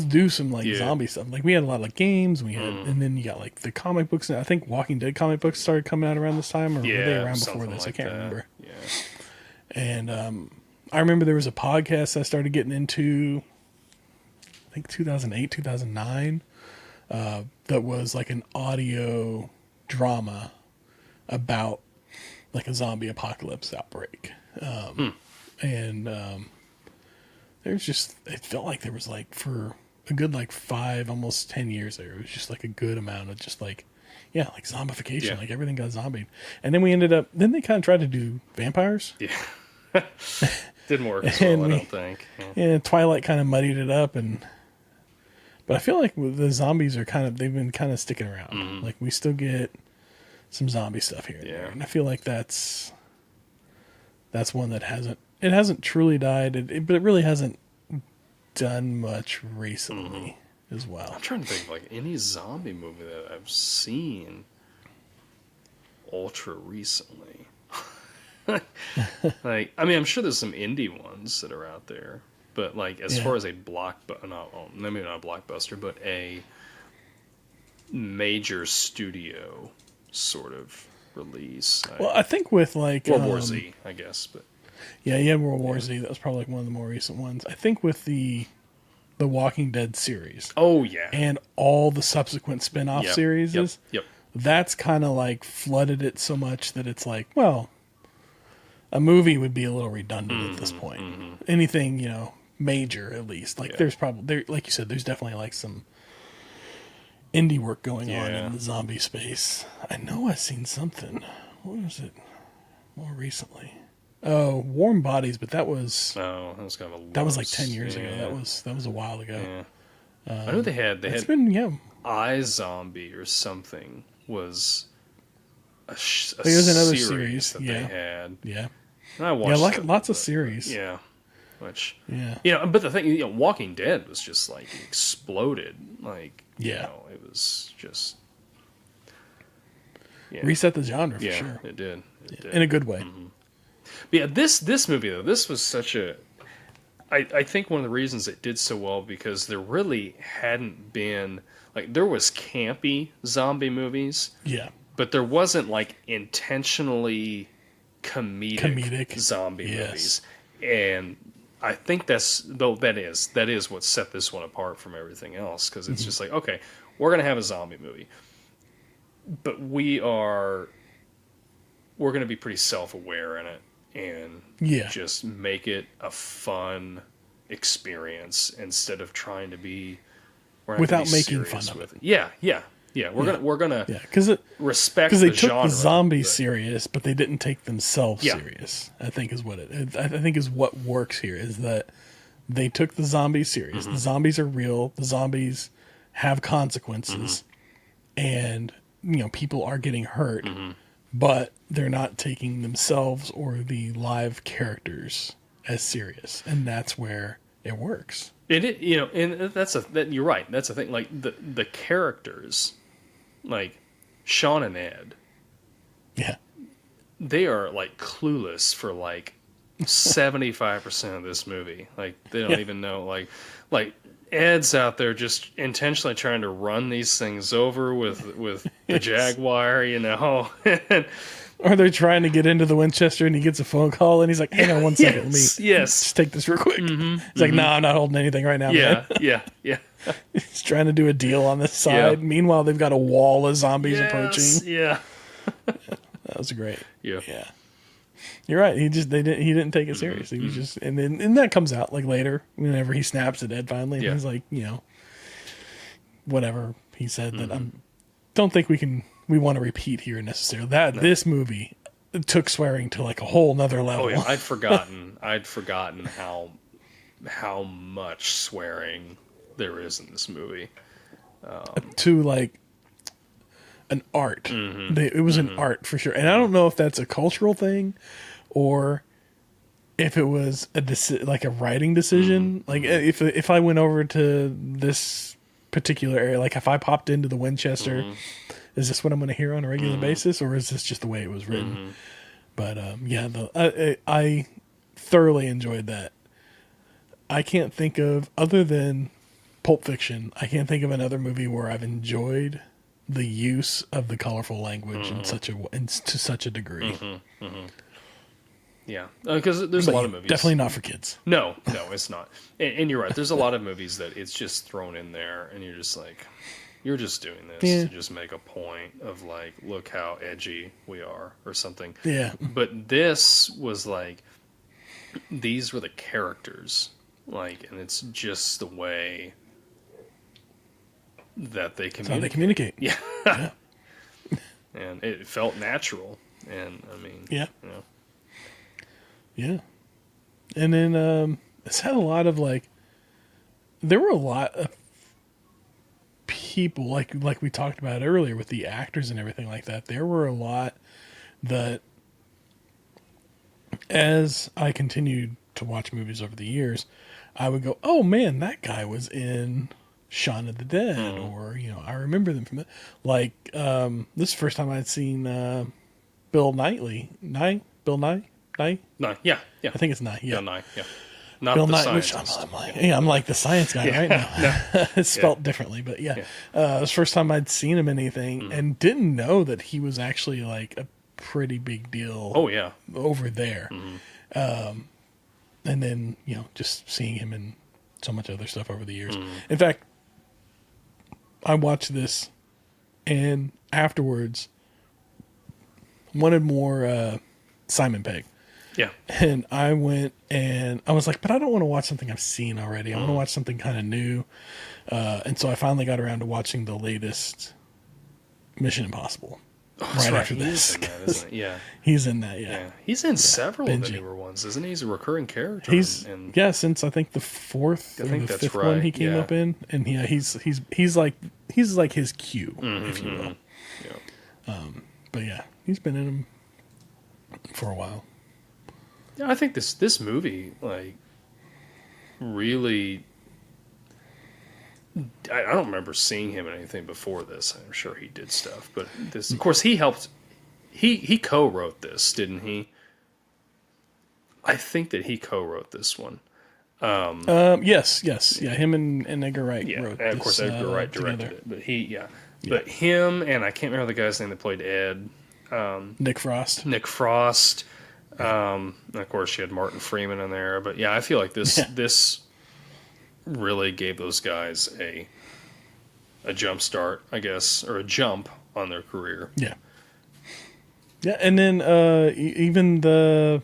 Speaker 1: do some like zombie stuff." Like we had a lot of games, and then you got like the comic books. I think Walking Dead comic books started coming out around this time, or were they around before this?
Speaker 2: Like
Speaker 1: I can't remember.
Speaker 2: Yeah.
Speaker 1: And I remember there was a podcast I started getting into, I think 2008, 2009, that was like an audio drama about like a zombie apocalypse outbreak. And it felt like there was like for a good like 5, almost 10 years there, it was just like a good amount of just like, like zombification, like everything got zombied. And then then they kind of tried to do vampires.
Speaker 2: Yeah. Didn't work as well, I don't think.
Speaker 1: Yeah, Twilight kind of muddied it up, and But I feel like the zombies are they've been kind of sticking around.
Speaker 2: Mm-hmm.
Speaker 1: Like we still get some zombie stuff here and there. And I feel like that's one that hasn't truly died, but it really hasn't done much recently as well.
Speaker 2: I'm trying to think of like any zombie movie that I've seen ultra recently. Like, I mean, I'm sure there's some indie ones that are out there, but like as far as a maybe not a blockbuster, but a major studio sort of release.
Speaker 1: Well, I think with like
Speaker 2: World War Z, I guess, but
Speaker 1: yeah, World War Z. That was probably like one of the more recent ones. I think with the Walking Dead series.
Speaker 2: Oh yeah,
Speaker 1: and all the subsequent spin-off series.
Speaker 2: Yep.
Speaker 1: That's kind of like flooded it so much that it's like, well, a movie would be a little redundant at this point. Anything, major at least. Like there's probably like you said, there's definitely like some indie work going on in the zombie space. I know I've seen something. What was it more recently? Oh, Warm Bodies, but that was
Speaker 2: that was kind of
Speaker 1: that was like 10 years ago. That was a while ago.
Speaker 2: Yeah. I know they had
Speaker 1: been
Speaker 2: iZombie or something was a
Speaker 1: there's another
Speaker 2: series that they had.
Speaker 1: Yeah.
Speaker 2: And I watched
Speaker 1: lots of series.
Speaker 2: Yeah. Which,
Speaker 1: yeah.
Speaker 2: But the thing, Walking Dead was just like exploded. Like, it was just
Speaker 1: reset the genre for sure.
Speaker 2: It did. It did.
Speaker 1: In a good way.
Speaker 2: But yeah, this movie though, this was such a. I think one of the reasons it did so well because there really hadn't been like there was campy zombie movies.
Speaker 1: Yeah.
Speaker 2: But there wasn't like intentionally comedic zombie movies. And I think that is what set this one apart from everything else because it's just like, okay, we're going to have a zombie movie. But we're going to be pretty self-aware in it and just make it a fun experience instead of trying to be
Speaker 1: without making fun of it.
Speaker 2: Yeah. We're gonna respect
Speaker 1: because they
Speaker 2: the
Speaker 1: took
Speaker 2: genre,
Speaker 1: the zombies serious, but they didn't take themselves serious. I think is what works here is that they took the zombies serious. The zombies are real. The zombies have consequences, and people are getting hurt, but they're not taking themselves or the live characters as serious, and that's where it works.
Speaker 2: And you're right. That's the thing. Like the characters, like Shaun and Ed, they are like clueless for like 75% of this movie. Like they don't even know. Like Ed's out there just intentionally trying to run these things over with the Jaguar,
Speaker 1: Or they're trying to get into the Winchester and he gets a phone call and he's like, hang on one second, let me just take this real quick. He's like, no, I'm not holding anything right now.
Speaker 2: Yeah.
Speaker 1: He's trying to do a deal on this side. Meanwhile, they've got a wall of zombies approaching.
Speaker 2: Yeah.
Speaker 1: That was great.
Speaker 2: Yeah.
Speaker 1: You're right. He didn't take it serious. He was just, and that comes out like later whenever he snaps at Ed finally. And he's like, whatever he said that don't think we want to repeat here necessarily. This movie took swearing to like a whole nother level.
Speaker 2: Oh yeah, I'd forgotten how much swearing there is in this movie.
Speaker 1: To like an art. It was an art for sure. And I don't know if that's a cultural thing or if it was a writing decision. Like if I went over to this particular area, like if I popped into the Winchester, is this what I'm going to hear on a regular basis, or is this just the way it was written? But I thoroughly enjoyed that. I can't think of, other than Pulp Fiction, I can't think of another movie where I've enjoyed the use of the colorful language to such a degree.
Speaker 2: Yeah, because there's a lot of movies.
Speaker 1: Definitely not for kids.
Speaker 2: No, it's not. And you're right. There's a lot of movies that it's just thrown in there, and you're just like, you're just doing this to just make a point of like, look how edgy we are or something.
Speaker 1: Yeah.
Speaker 2: But this was like, these were the characters, like, and it's just the way that they communicate.
Speaker 1: That's how they communicate.
Speaker 2: Yeah. And it felt natural, and I mean,
Speaker 1: Yeah. And then it's had a lot of like, there were a lot of people, like we talked about earlier with the actors and everything like that, there were a lot that, as I continued to watch movies over the years, I would go, oh man, that guy was in Shaun of the Dead, or, I remember them from that. Like, this is the first time I'd seen Bill Nye?
Speaker 2: No, yeah.
Speaker 1: I think it's Nye, yeah.
Speaker 2: Bill Nye, yeah. Not
Speaker 1: Bill
Speaker 2: the
Speaker 1: Nye,
Speaker 2: scientist.
Speaker 1: I'm like the science guy right now. It's spelled differently, but yeah. It was the first time I'd seen him in anything, and didn't know that he was actually like a pretty big deal.
Speaker 2: Oh yeah,
Speaker 1: over there. And then just seeing him in so much other stuff over the years. In fact, I watched this, and afterwards wanted more Simon Pegg.
Speaker 2: Yeah.
Speaker 1: And I went and I was like, but I don't want to watch something I've seen already. I want to watch something kind of new. And so I finally got around to watching the latest Mission Impossible. Right after this.
Speaker 2: He's in that, isn't he? Yeah.
Speaker 1: He's in that, yeah.
Speaker 2: He's in several of the
Speaker 1: Benji.
Speaker 2: newer ones, isn't he? He's a recurring character.
Speaker 1: Since I think the fourth or the fifth one he came up in. And yeah, he's like his cue, if you will.
Speaker 2: Yeah.
Speaker 1: But yeah, he's been in them for a while.
Speaker 2: Yeah, I think this movie, like, really, I don't remember seeing him in anything before this. I'm sure he did stuff, but this, of course, he helped. He co-wrote this, didn't he? I think that he co-wrote this one.
Speaker 1: Yes, yeah. Him and Edgar Wright wrote.
Speaker 2: And of course, Edgar Wright directed it, but but him and I can't remember the guy's name that played Ed.
Speaker 1: Nick Frost.
Speaker 2: And of course, you had Martin Freeman in there. But yeah, I feel like this really gave those guys a jump start, I guess, or a jump on their career.
Speaker 1: Yeah. Yeah, and then even the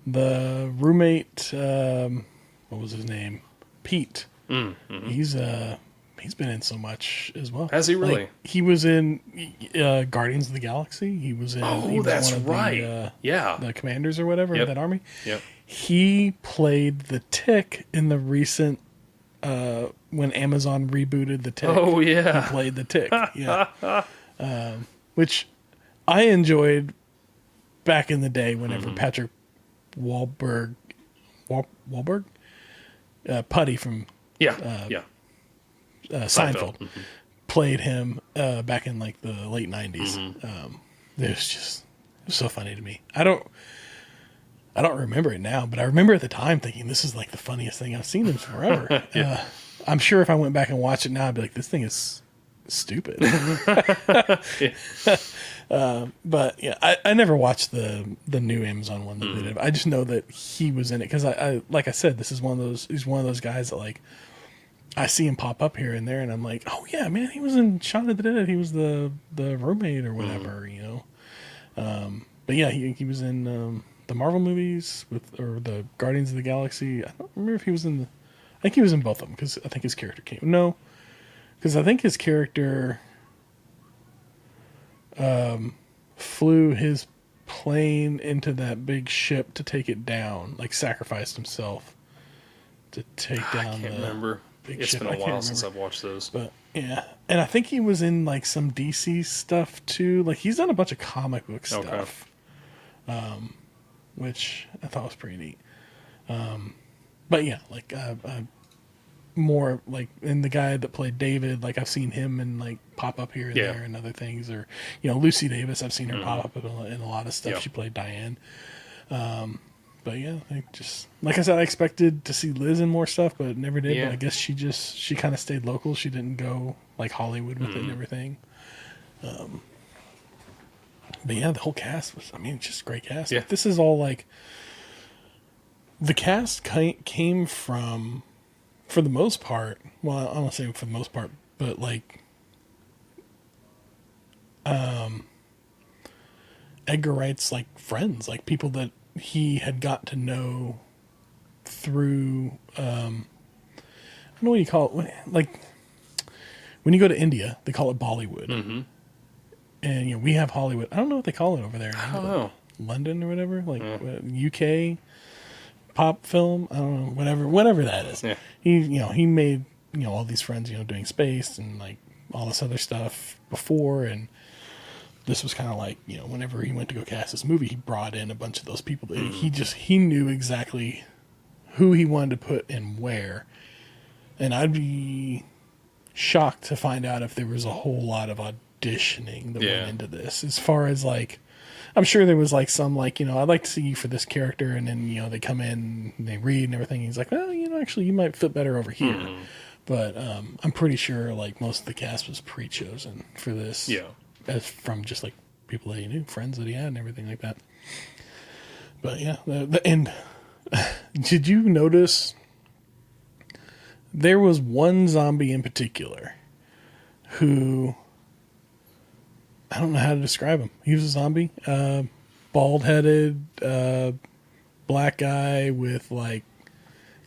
Speaker 1: roommate, what was his name? Pete. He's been in so much as well.
Speaker 2: Has he really?
Speaker 1: Like, he was in Guardians of the Galaxy. He was in.
Speaker 2: That's
Speaker 1: one of
Speaker 2: right.
Speaker 1: the commanders or whatever of that army.
Speaker 2: Yep.
Speaker 1: He played the Tick in the recent when Amazon rebooted the Tick.
Speaker 2: Oh yeah,
Speaker 1: he played the Tick. Yeah, which I enjoyed back in the day. Whenever Patrick Wahlberg, Putty from Seinfeld played him back in like the late 90s. It was so funny to me. I don't remember it now, but I remember at the time thinking this is like the funniest thing I've seen in forever. I'm sure if I went back and watched it now, I'd be like, this thing is stupid. But yeah, I never watched the new Amazon one that they did. I just know that he was in it because I like I said, he's one of those guys that like I see him pop up here and there, and I'm like, oh yeah, man, he was in Shaun of the Dead. He was the roommate or whatever, But yeah, he was in the Marvel movies or the Guardians of the Galaxy. I don't remember if he was in the. I think he was in both of them because I think his character came. No, because I think his character flew his plane into that big ship to take it down, like sacrificed himself to take down.
Speaker 2: I can't remember. It's been a while since I've watched those.
Speaker 1: But yeah, and I think he was in like some DC stuff too. Like he's done a bunch of comic book stuff, which I thought was pretty neat. But yeah, like more like, and the guy that played David, like I've seen him and like pop up here and there and other things, or Lucy Davis, I've seen her pop up in a lot of stuff. Yep. She played Diane. But yeah, I just like I said, I expected to see Liz in more stuff, but never did. But I guess she kind of stayed local. She didn't go like Hollywood with it and everything. But yeah, the whole cast was, just a great cast.
Speaker 2: Yeah.
Speaker 1: Like, this is all like the cast came from, for the most part. Well, I don't say for the most part, but like Edgar Wright's like friends, like people that he had got to know through I don't know what you call it, like when you go to India they call it Bollywood, and we have Hollywood. I don't know what they call it over there in
Speaker 2: I don't know.
Speaker 1: London or whatever, like UK pop film, I don't know, whatever that is. He made all these friends, doing space and like all this other stuff before, and this was kind of like, whenever he went to go cast this movie, he brought in a bunch of those people. He knew exactly who he wanted to put and where. And I'd be shocked to find out if there was a whole lot of auditioning that went into this. As far as like, I'm sure there was like some like, I'd like to see you for this character. And then, they come in and they read and everything. He's like, well, actually you might fit better over here. Mm-hmm. But I'm pretty sure like most of the cast was pre-chosen for this.
Speaker 2: Yeah.
Speaker 1: As from just like people that he knew, friends that he had and everything like that. But yeah, and did you notice there was one zombie in particular who, I don't know how to describe him. He was a zombie, bald-headed, black guy with like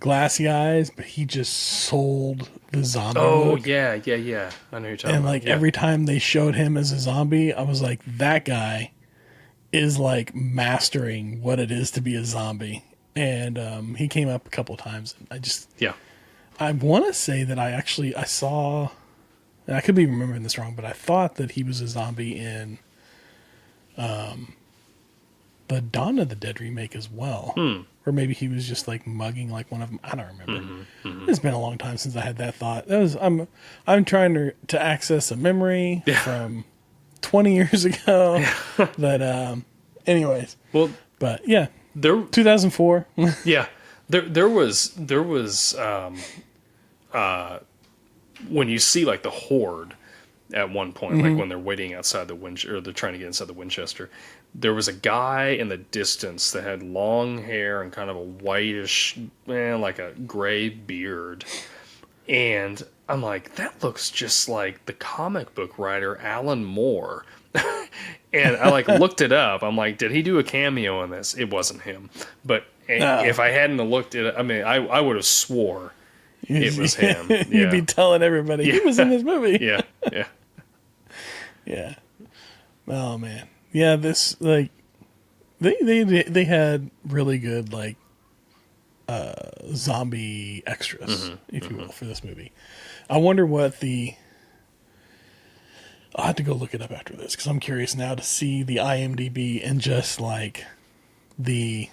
Speaker 1: glassy eyes, but he just sold the zombie look.
Speaker 2: Yeah. I know you're talking about.
Speaker 1: And like every time they showed him as a zombie, I was like, that guy is like mastering what it is to be a zombie. And he came up a couple of times. And I want to say that I saw, and I could be remembering this wrong, but I thought that he was a zombie in the Dawn of the Dead remake as well. Or maybe he was just like mugging like one of them. I don't remember. It's been a long time since I had that thought. I'm trying to access a memory from 20 years ago. But anyways.
Speaker 2: Well,
Speaker 1: but yeah. 2004.
Speaker 2: Yeah. There was when you see like the horde at one point, like when they're waiting outside the or they're trying to get inside the Winchester, there was a guy in the distance that had long hair and kind of a whitish, like a gray beard. And I'm like, that looks just like the comic book writer Alan Moore. And I like looked it up. I'm like, did he do a cameo in this? It wasn't him. But if I hadn't looked at it, I mean, I would have swore it was him. Yeah.
Speaker 1: You'd be telling everybody he was in this movie.
Speaker 2: Yeah.
Speaker 1: Oh man. Yeah, this like they had really good like zombie extras, if you will, for this movie. I wonder what I'll have to go look it up after this because I'm curious now to see the IMDb and just like the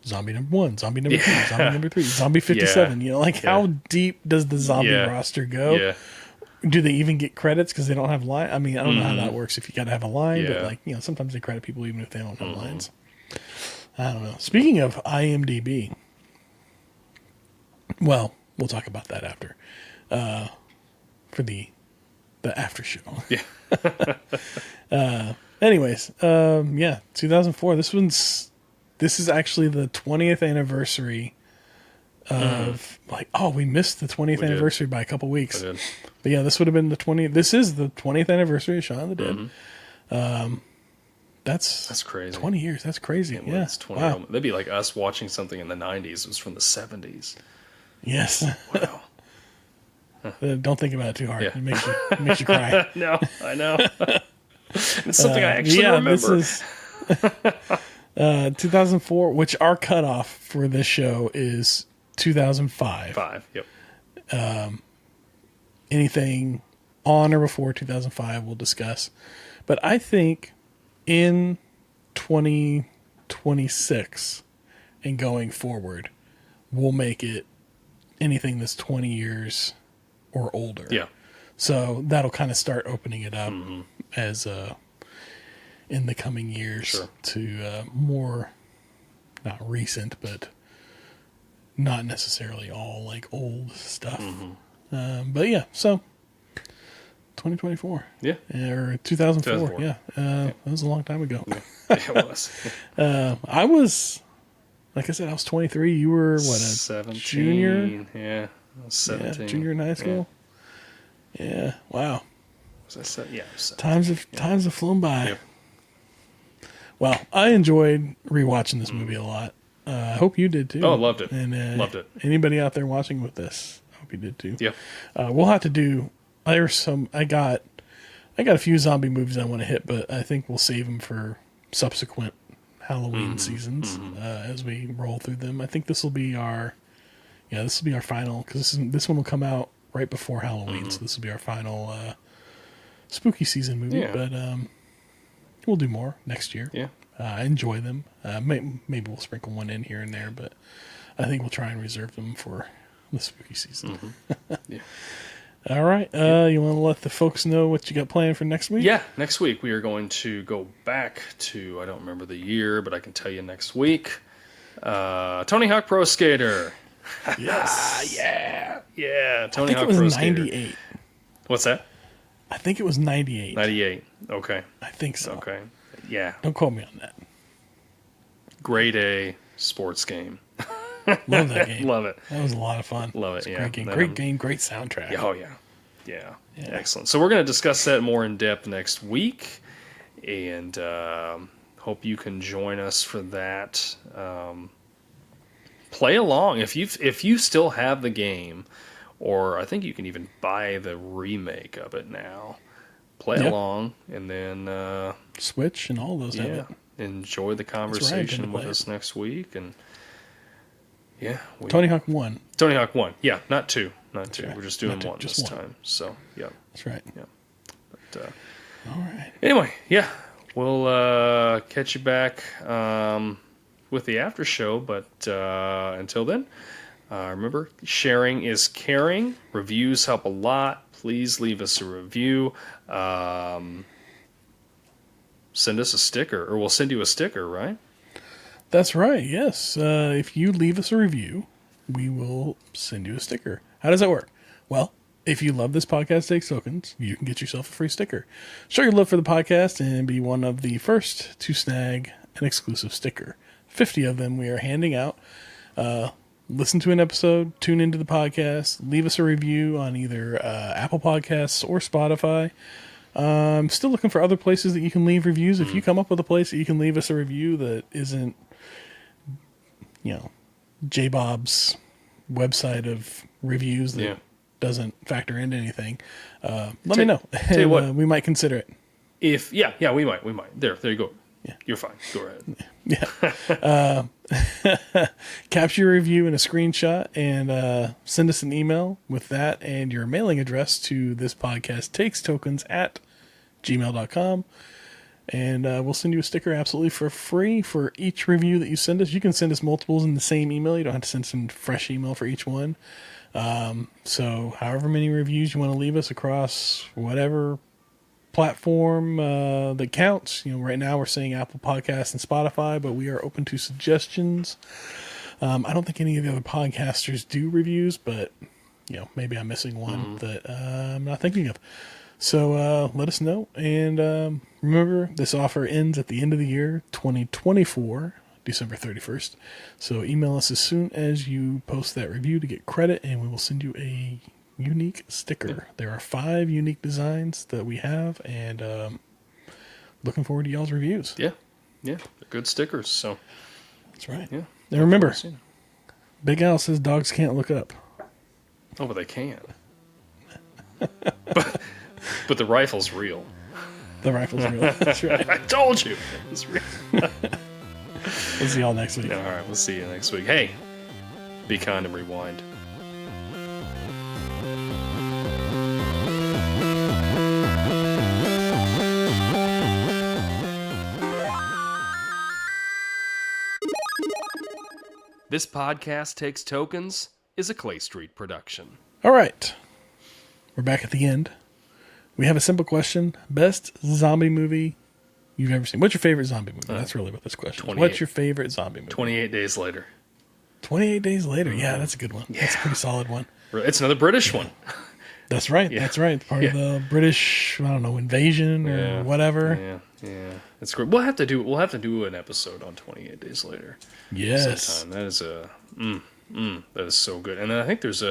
Speaker 1: zombie number 1, zombie number 2, zombie number 3, zombie 57. How deep does the zombie roster go? Yeah. Do they even get credits because they don't have line? I mean, I don't know how that works if you got to have a line, but like, sometimes they credit people even if they don't have lines. I don't know. Speaking of IMDb, well, we'll talk about that after, for the after show.
Speaker 2: Yeah.
Speaker 1: Anyways, 2004. This is actually the 20th anniversary of we missed the 20th anniversary by a couple weeks. But yeah, this would have been this is the 20th anniversary of Shaun of the Dead. That's crazy. 20 years. That's crazy. Yeah.
Speaker 2: It's 20. Wow. That'd be like us watching something in the 90s. It was from the 70s.
Speaker 1: Yes.
Speaker 2: Wow.
Speaker 1: Don't think about it too hard. Yeah. It makes you cry.
Speaker 2: No, I know. It's something I actually remember.
Speaker 1: This is 2004, which our cutoff for this show is 2005.
Speaker 2: Yep.
Speaker 1: Anything on or before 2005 we'll discuss. But I think in 2026 and going forward, we'll make it anything that's 20 years or older.
Speaker 2: Yeah.
Speaker 1: So that'll kind of start opening it up as in the coming years to more, not recent, but not necessarily all like old stuff. But yeah, so 2024.
Speaker 2: Yeah.
Speaker 1: Or 2004. Yeah. That was a long time ago.
Speaker 2: Yeah, it was.
Speaker 1: I was, like I said, I was 23. You were what, a
Speaker 2: 17,
Speaker 1: junior?
Speaker 2: Yeah. I was 17.
Speaker 1: Yeah, junior in high school. Yeah. Wow.
Speaker 2: Was I 7? Yeah.
Speaker 1: Times have flown by.
Speaker 2: Yep.
Speaker 1: Well, I enjoyed rewatching this movie a lot. I hope you did too.
Speaker 2: Oh, loved it.
Speaker 1: And
Speaker 2: loved it.
Speaker 1: Anybody out there watching with this, I hope you did too.
Speaker 2: Yeah.
Speaker 1: We'll have to do. There's some. I got a few zombie movies I want to hit, but I think we'll save them for subsequent Halloween seasons as we roll through them. I think this will be our final because this one will come out right before Halloween, so this will be our final spooky season movie.
Speaker 2: Yeah.
Speaker 1: But we'll do more next year.
Speaker 2: Yeah.
Speaker 1: Enjoy them. Maybe we'll sprinkle one in here and there, but I think we'll try and reserve them for the spooky season.
Speaker 2: Yeah.
Speaker 1: All right. You want to let the folks know what you got planned for next week?
Speaker 2: Yeah, next week we are going to go back to, I don't remember the year, but I can tell you next week. Tony Hawk Pro Skater.
Speaker 1: Yes.
Speaker 2: Yeah, Tony
Speaker 1: I think
Speaker 2: Hawk
Speaker 1: it was
Speaker 2: Pro
Speaker 1: 98.
Speaker 2: Skater. What's that?
Speaker 1: I think it was 98.
Speaker 2: 98. Okay.
Speaker 1: I think so.
Speaker 2: Okay. Yeah.
Speaker 1: Don't quote me on that.
Speaker 2: Grade A sports game.
Speaker 1: Love that game.
Speaker 2: Love it.
Speaker 1: That was a lot of fun.
Speaker 2: Love it,
Speaker 1: It's a
Speaker 2: yeah.
Speaker 1: Great game.
Speaker 2: That,
Speaker 1: Great game. Great soundtrack.
Speaker 2: Oh, yeah. Yeah.
Speaker 1: Yeah.
Speaker 2: Excellent. So we're going to discuss that more in depth next week. And hope you can join us for that. Play along. If you still have the game, or I think you can even buy the remake of it now. Play along, and then
Speaker 1: Switch and all those have it.
Speaker 2: enjoy the conversation with us next week. And yeah,
Speaker 1: Tony Hawk 1.
Speaker 2: Tony Hawk 1. Yeah, not 2. Not 2.
Speaker 1: right.
Speaker 2: We're just doing
Speaker 1: Not two,
Speaker 2: one
Speaker 1: just
Speaker 2: this
Speaker 1: one.
Speaker 2: time. So, yeah.
Speaker 1: That's right.
Speaker 2: Yeah. But,
Speaker 1: All right.
Speaker 2: anyway, yeah. We'll catch you back with the after show. But until then, remember, sharing is caring. Reviews help a lot. Please leave us a review. Send us a sticker, or we'll send you a sticker, right?
Speaker 1: That's right. Yes. If you leave us a review, we will send you a sticker. How does that work? Well, if you love this podcast takes tokens, you can get yourself a free sticker. Show your love for the podcast and be one of the first to snag an exclusive sticker. 50 of them we are handing out. Listen to an episode, tune into the podcast, leave us a review on either Apple Podcasts or Spotify. I'm still looking for other places that you can leave reviews. If you come up with a place that you can leave us a review that isn't, J Bob's website of reviews that doesn't factor into anything, let me know.
Speaker 2: Tell you what,
Speaker 1: we might consider it.
Speaker 2: If we might. There you go.
Speaker 1: Yeah.
Speaker 2: You're fine. Go ahead.
Speaker 1: Yeah. Capture your review in a screenshot and send us an email with that and your mailing address to this podcast takes tokens at gmail.com. And we'll send you a sticker absolutely for free for each review that you send us. You can send us multiples in the same email. You don't have to send some fresh email for each one. So however many reviews you want to leave us across whatever platform that counts. Right now we're saying Apple Podcasts and Spotify, but we are open to suggestions. I don't think any of the other podcasters do reviews, but maybe I'm missing one that I'm not thinking of. So let us know. And remember, this offer ends at the end of the year, 2024, December 31st. So email us as soon as you post that review to get credit, and we will send you a unique sticker. There are 5 unique designs that we have, and looking forward to y'all's reviews.
Speaker 2: Yeah. They're good stickers. So
Speaker 1: that's right.
Speaker 2: Yeah.
Speaker 1: And remember, Big Al says dogs can't look up.
Speaker 2: Oh, but they can. but the rifle's real.
Speaker 1: The rifle's real. That's right.
Speaker 2: I told you. It's real.
Speaker 1: We'll see y'all next week.
Speaker 2: All right, we'll see you next week. Hey, be kind and rewind. This Podcast Takes Tokens is a Clay Street production.
Speaker 1: All right. We're back at the end. We have a simple question. Best zombie movie you've ever seen. What's your favorite zombie movie? That's really what this question is. What's your favorite zombie movie?
Speaker 2: 28 Days Later.
Speaker 1: 28 Days Later. Yeah, that's a good one. Yeah. That's a pretty solid one.
Speaker 2: It's another British one.
Speaker 1: That's right. Yeah. That's right. Part of the British, invasion or whatever.
Speaker 2: Yeah. It's great. We'll have to do an episode on 28 Days Later.
Speaker 1: Yes.
Speaker 2: Sometime. That is that is so good. And I think there's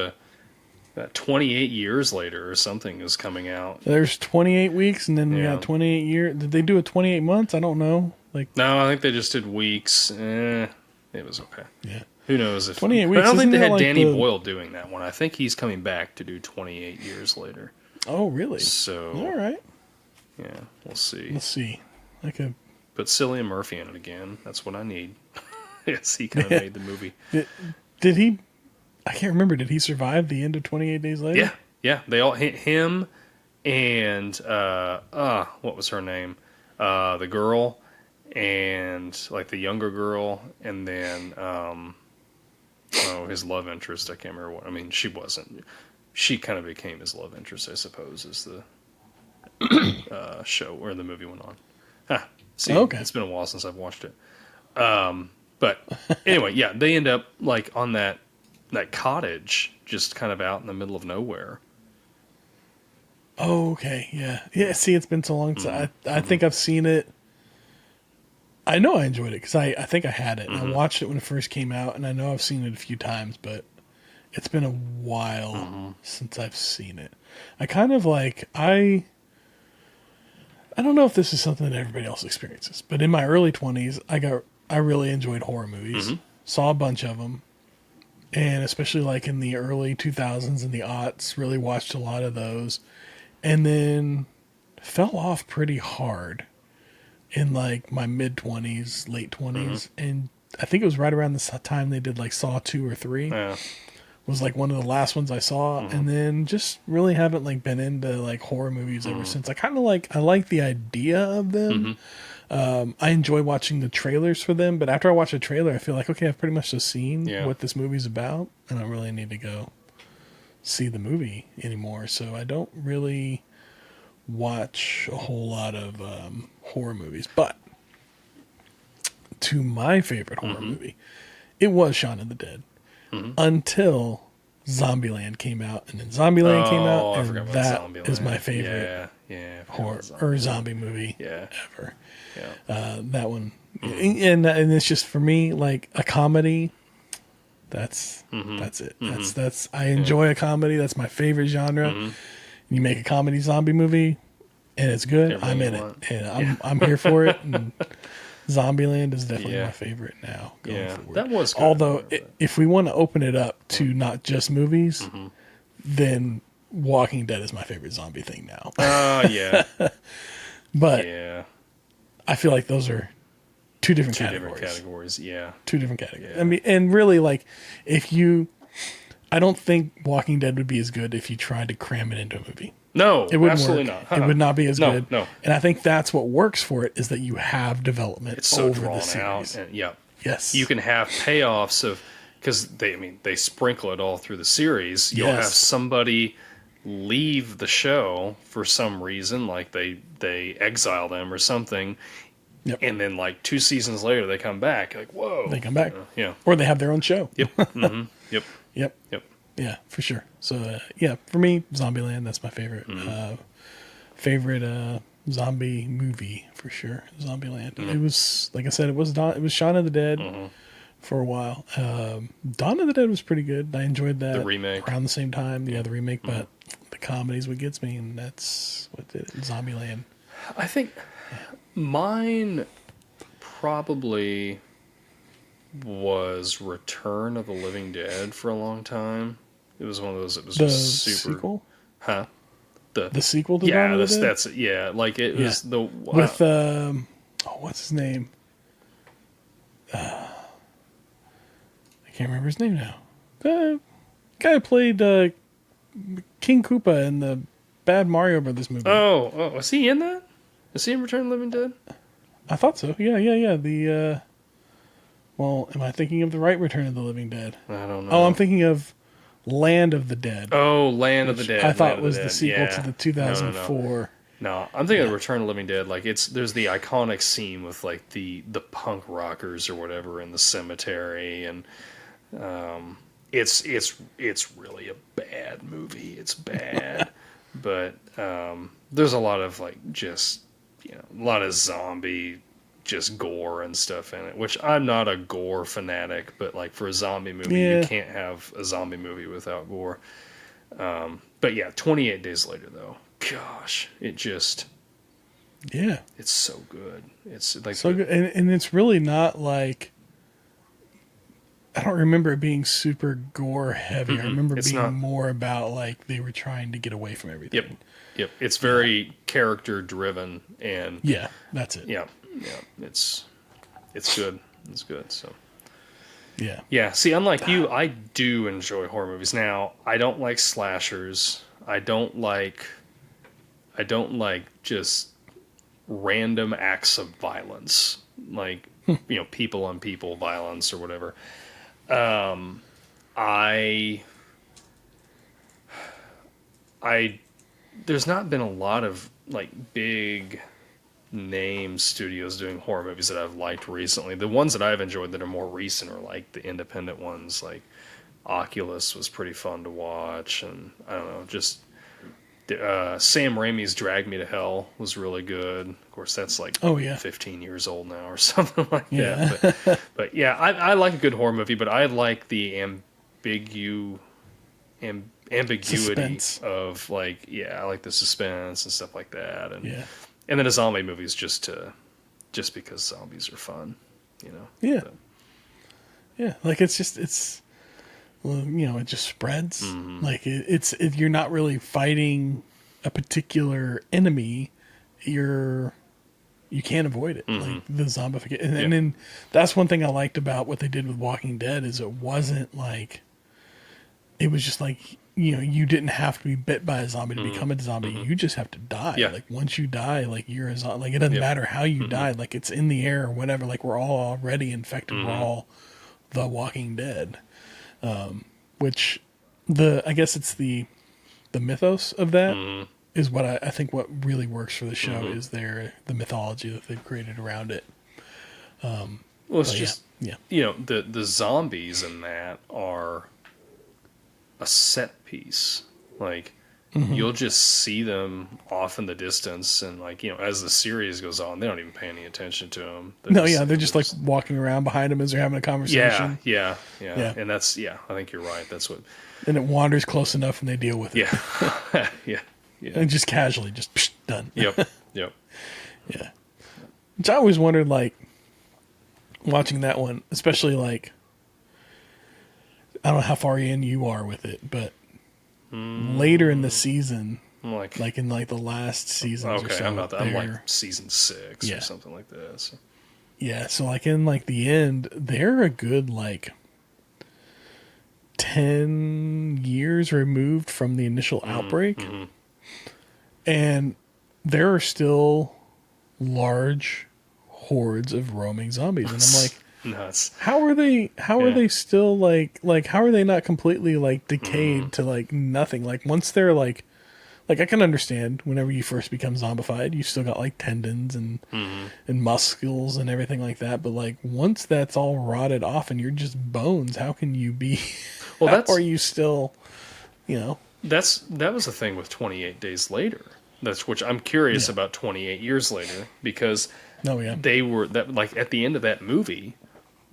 Speaker 2: 28 years later or something is coming out.
Speaker 1: There's 28 weeks, and then we got 28 years. Did they do a 28 months? I don't know.
Speaker 2: No, I think they just did weeks. It was okay.
Speaker 1: Yeah.
Speaker 2: Who knows if
Speaker 1: 28 weeks?
Speaker 2: But I don't think they had
Speaker 1: like
Speaker 2: Danny Boyle doing that one. I think he's coming back to do 28 years later.
Speaker 1: Oh, really?
Speaker 2: So
Speaker 1: all right.
Speaker 2: Yeah, we'll see.
Speaker 1: Let's see. Okay.
Speaker 2: Put Cillian Murphy in it again. That's what I need. Yes, he kind of made the movie.
Speaker 1: Did he? I can't remember. Did he survive the end of 28 Days Later?
Speaker 2: Yeah, they all him and what was her name? The girl and like the younger girl, and then his love interest. I can't remember what. I mean, she wasn't. She kind of became his love interest, I suppose, as the show or the movie went on. See,
Speaker 1: okay.
Speaker 2: It's been a while since I've watched it. But anyway, yeah, they end up like on that cottage, just kind of out in the middle of nowhere.
Speaker 1: Oh, okay. Yeah. Yeah. See, it's been so long. I think I've seen it. I know I enjoyed it because I think I had it. And I watched it when it first came out, and I know I've seen it a few times, but it's been a while since I've seen it. I kind of like, I don't know if this is something that everybody else experiences, but in my early 20s, I really enjoyed horror movies. Saw a bunch of them. And especially like in the early 2000s and the aughts, really watched a lot of those. And then fell off pretty hard in like my mid 20s, late 20s. And I think it was right around the time they did like Saw 2 or 3.
Speaker 2: Yeah.
Speaker 1: Was like one of the last ones I saw. And then just really haven't like been into like horror movies ever since. I like the idea of them. I enjoy watching the trailers for them, but after I watch a trailer, I feel like, okay, I've pretty much just seen what this movie's about, and I don't really need to go see the movie anymore. So I don't really watch a whole lot of horror movies. But to my favorite horror movie, it was Shaun of the Dead until Zombieland came out, and then Zombieland came out, and that is my favorite horror or zombie movie ever. Yeah. That one, and it's just for me like a comedy. That's it. That's I enjoy a comedy. That's my favorite genre. You make a comedy zombie movie, and it's good.
Speaker 2: Everything
Speaker 1: I'm in
Speaker 2: you
Speaker 1: it,
Speaker 2: want.
Speaker 1: and I'm here for it. And Zombieland is definitely my favorite now. Going forward.
Speaker 2: That was good.
Speaker 1: Although if we want to open it up to not just movies, then Walking Dead is my favorite zombie thing now.
Speaker 2: Yeah.
Speaker 1: But
Speaker 2: Yeah.
Speaker 1: I feel like those are two different
Speaker 2: Two
Speaker 1: categories.
Speaker 2: different categories, yeah.
Speaker 1: Two different categories.
Speaker 2: Yeah.
Speaker 1: I mean, and really, like, I don't think Walking Dead would be as good if you tried to cram it into a movie.
Speaker 2: No,
Speaker 1: It wouldn't
Speaker 2: absolutely
Speaker 1: work.
Speaker 2: not.
Speaker 1: It would not be as good.
Speaker 2: No.
Speaker 1: And I think that's what works for it is that you have development
Speaker 2: It's so
Speaker 1: over
Speaker 2: drawn
Speaker 1: the series.
Speaker 2: out. And, yeah.
Speaker 1: Yes.
Speaker 2: You can have payoffs of, because they sprinkle it all through the series. You'll have somebody leave the show for some reason, like they exile them or something.
Speaker 1: Yep.
Speaker 2: And then like 2 seasons later they come back. Like, whoa.
Speaker 1: They come back.
Speaker 2: Yeah.
Speaker 1: Or they have their own show.
Speaker 2: Yep. Yep.
Speaker 1: Yep.
Speaker 2: Yep.
Speaker 1: Yeah, for sure. So, for me, Zombieland, that's my favorite. Favorite zombie movie, for sure. Zombieland. It was, like I said, it was Shaun of the Dead for a while. Dawn of the Dead was pretty good. I enjoyed that.
Speaker 2: The remake.
Speaker 1: Around the same time, the remake, but the comedy's what gets me, and that's what did it. Zombieland.
Speaker 2: I think mine probably was Return of the Living Dead for a long time. It was one of those that was
Speaker 1: The
Speaker 2: just super.
Speaker 1: sequel?
Speaker 2: Huh?
Speaker 1: The sequel to Dawn of the Dead?
Speaker 2: that's like it was the
Speaker 1: with what's his name? I can't remember his name now. The guy who played King Koopa in the bad Mario Brothers movie.
Speaker 2: Oh, was he in that? Is he in Return of the Living Dead?
Speaker 1: I thought so. Yeah. The am I thinking of the right Return of the Living Dead?
Speaker 2: I don't know.
Speaker 1: Oh, I'm thinking of Land of the Dead.
Speaker 2: Oh, Land of the Dead.
Speaker 1: I thought
Speaker 2: Land
Speaker 1: was
Speaker 2: of
Speaker 1: the sequel
Speaker 2: Dead.
Speaker 1: to the 2004.
Speaker 2: No, I'm thinking of Return of the Living Dead. Like there's the iconic scene with like the punk rockers or whatever in the cemetery, and it's really a bad movie. It's bad, but there's a lot of like just a lot of zombie, just gore and stuff in it. Which I'm not a gore fanatic, but like for a zombie movie, you can't have a zombie movie without gore. But yeah, 28 Days Later though. Gosh, it's so good. It's like
Speaker 1: so good, and it's really not like I don't remember it being super gore heavy. I remember it being more about like they were trying to get away from everything.
Speaker 2: Yep. It's very character driven and
Speaker 1: that's it.
Speaker 2: Yeah. It's good. It's good. So
Speaker 1: yeah.
Speaker 2: Yeah. See, unlike you, I do enjoy horror movies. Now, I don't like slashers. I don't like just random acts of violence, like people on people violence or whatever. I there's not been a lot of like big name studios doing horror movies that I've liked recently. The ones that I've enjoyed that are more recent are like the independent ones. Like Oculus was pretty fun to watch, and I don't know, just Sam Raimi's Drag Me to Hell was really good. Of course, that's like 15 years old now or something like that. But yeah, I like a good horror movie, but I like the ambiguity
Speaker 1: Suspense.
Speaker 2: of like, I like the suspense and stuff like that. And then a zombie movie is just because zombies are fun,
Speaker 1: Yeah.
Speaker 2: But,
Speaker 1: Yeah, like it just spreads.
Speaker 2: Mm-hmm.
Speaker 1: Like you're not really fighting a particular enemy. You can't avoid it.
Speaker 2: Mm-hmm.
Speaker 1: Like the zombification. And then that's one thing I liked about what they did with Walking Dead is it wasn't like, it was just like, you didn't have to be bit by a zombie to become a zombie. You just have to die.
Speaker 2: Yeah.
Speaker 1: Like once you die, like you're a zombie. Like it doesn't matter how you died. Like it's in the air or whatever. Like we're all already infected. We're all the Walking Dead. Which I guess it's the mythos of that is what I think what really works for the show is the mythology that they've created around it.
Speaker 2: Well, it's just
Speaker 1: yeah.
Speaker 2: The zombies in that are a set piece. Like you'll just see them off in the distance, and like as the series goes on, they don't even pay any attention to them.
Speaker 1: They're just like walking around behind them as they're having a conversation.
Speaker 2: Yeah. And that's I think you're right. That's what.
Speaker 1: And it wanders close enough, and they deal with it.
Speaker 2: Yeah.
Speaker 1: And just casually, just done.
Speaker 2: Yep.
Speaker 1: Yeah. Which I always wondered, like, watching that one, especially like, I don't know how far in you are with it, but later in the season, like in like the last seasons or so.
Speaker 2: I'm like season 6 or something like that. So.
Speaker 1: Yeah, so like in like the end, they're a good like 10 years removed from the initial outbreak. And there are still large hordes of roaming zombies. And I'm like,
Speaker 2: nuts.
Speaker 1: How are they still like how are they not completely like decayed to like nothing? Like once they're like I can understand whenever you first become zombified, you still got like tendons and muscles and everything like that. But like once that's all rotted off and you're just bones, how can you be? How are you still?
Speaker 2: That was the thing with 28 Days Later. Which I'm curious about 28 years later, because they were that like at the end of that movie.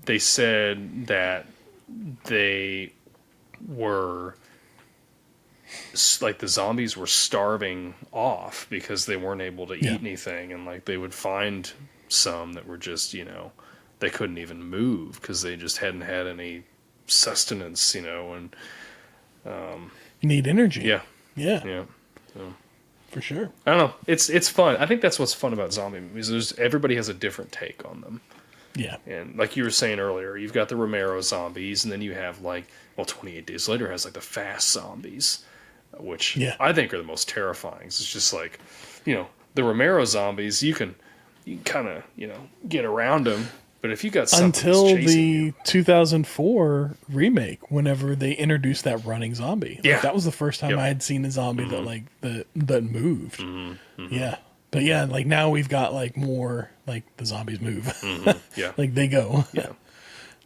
Speaker 2: They said that they were like the zombies were starving off because they weren't able to eat anything, and like they would find some that were just they couldn't even move because they just hadn't had any sustenance, and
Speaker 1: you need energy.
Speaker 2: Yeah. So,
Speaker 1: for sure.
Speaker 2: I don't know. It's fun. I think that's what's fun about zombie movies. Everybody has a different take on them.
Speaker 1: Yeah.
Speaker 2: And like you were saying earlier, you've got the Romero zombies, and then you have 28 Days Later has like the fast zombies, which I think are the most terrifying. It's just like, the Romero zombies, you can kind of, get around them. But if you got something
Speaker 1: until
Speaker 2: that's chasing
Speaker 1: the
Speaker 2: you,
Speaker 1: 2004 remake, whenever they introduced that running zombie, that was the first time I had seen a zombie that moved. Yeah. But like now we've got like more like the zombies move. Like they go.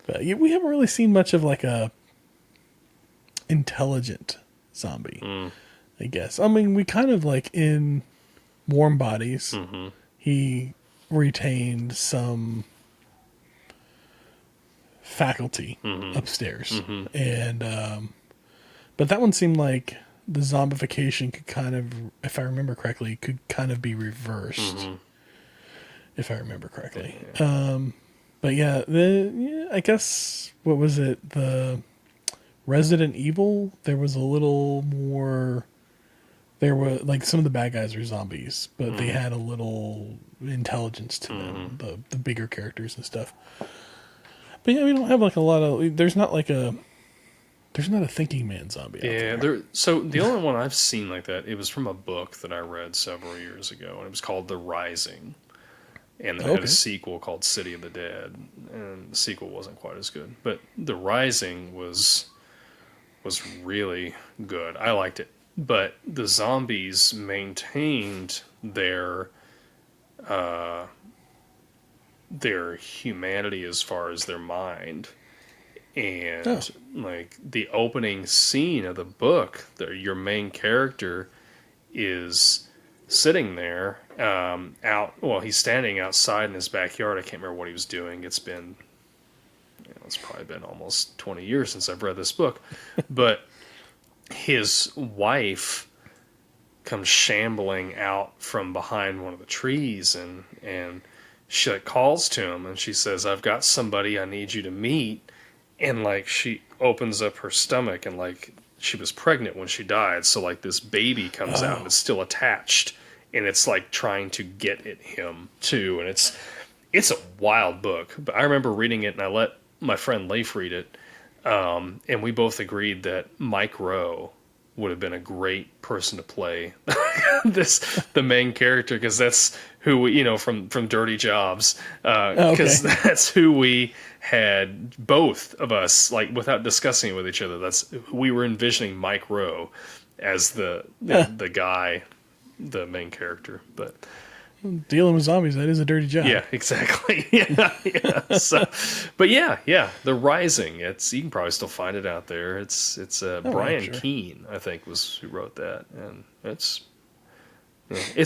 Speaker 1: But we haven't really seen much of like a intelligent zombie, I guess. I mean, we kind of like in Warm Bodies, he retained some faculty upstairs. And but that one seemed like the zombification could kind of, if I remember correctly, could kind of be reversed. If I remember correctly. But I guess, what was it? The Resident Evil, there was a little more, there were like some of the bad guys are zombies, but they had a little intelligence to them, the bigger characters and stuff. But we don't have like a lot of, there's not like a There's not a thinking man zombie out
Speaker 2: Yeah,
Speaker 1: there.
Speaker 2: so the only one I've seen like that, it was from a book that I read several years ago, and it was called The Rising. And they had a sequel called City of the Dead, and the sequel wasn't quite as good. But The Rising was really good. I liked it. But the zombies maintained their humanity as far as their mind. And like the opening scene of the book, your main character is sitting there he's standing outside in his backyard. I can't remember what he was doing. It's probably been almost 20 years since I've read this book. But his wife comes shambling out from behind one of the trees, and she calls to him, and she says, "I've got somebody I need you to meet." And like she opens up her stomach, and like she was pregnant when she died, so like this baby comes out and it's still attached, and it's like trying to get at him too. And it's a wild book. But I remember reading it, and I let my friend Leif read it, and we both agreed that Mike Rowe would have been a great person to play the main character, because that's who we, from Dirty Jobs, because that's who we had, both of us, like without discussing it with each other. We were envisioning Mike Rowe as the guy, the main character. But
Speaker 1: dealing with zombies, that is a dirty job.
Speaker 2: yeah, exactly. yeah. So, but yeah, The Rising. You can probably still find it out there. It's Brian Keene, I think, was who wrote that, and it's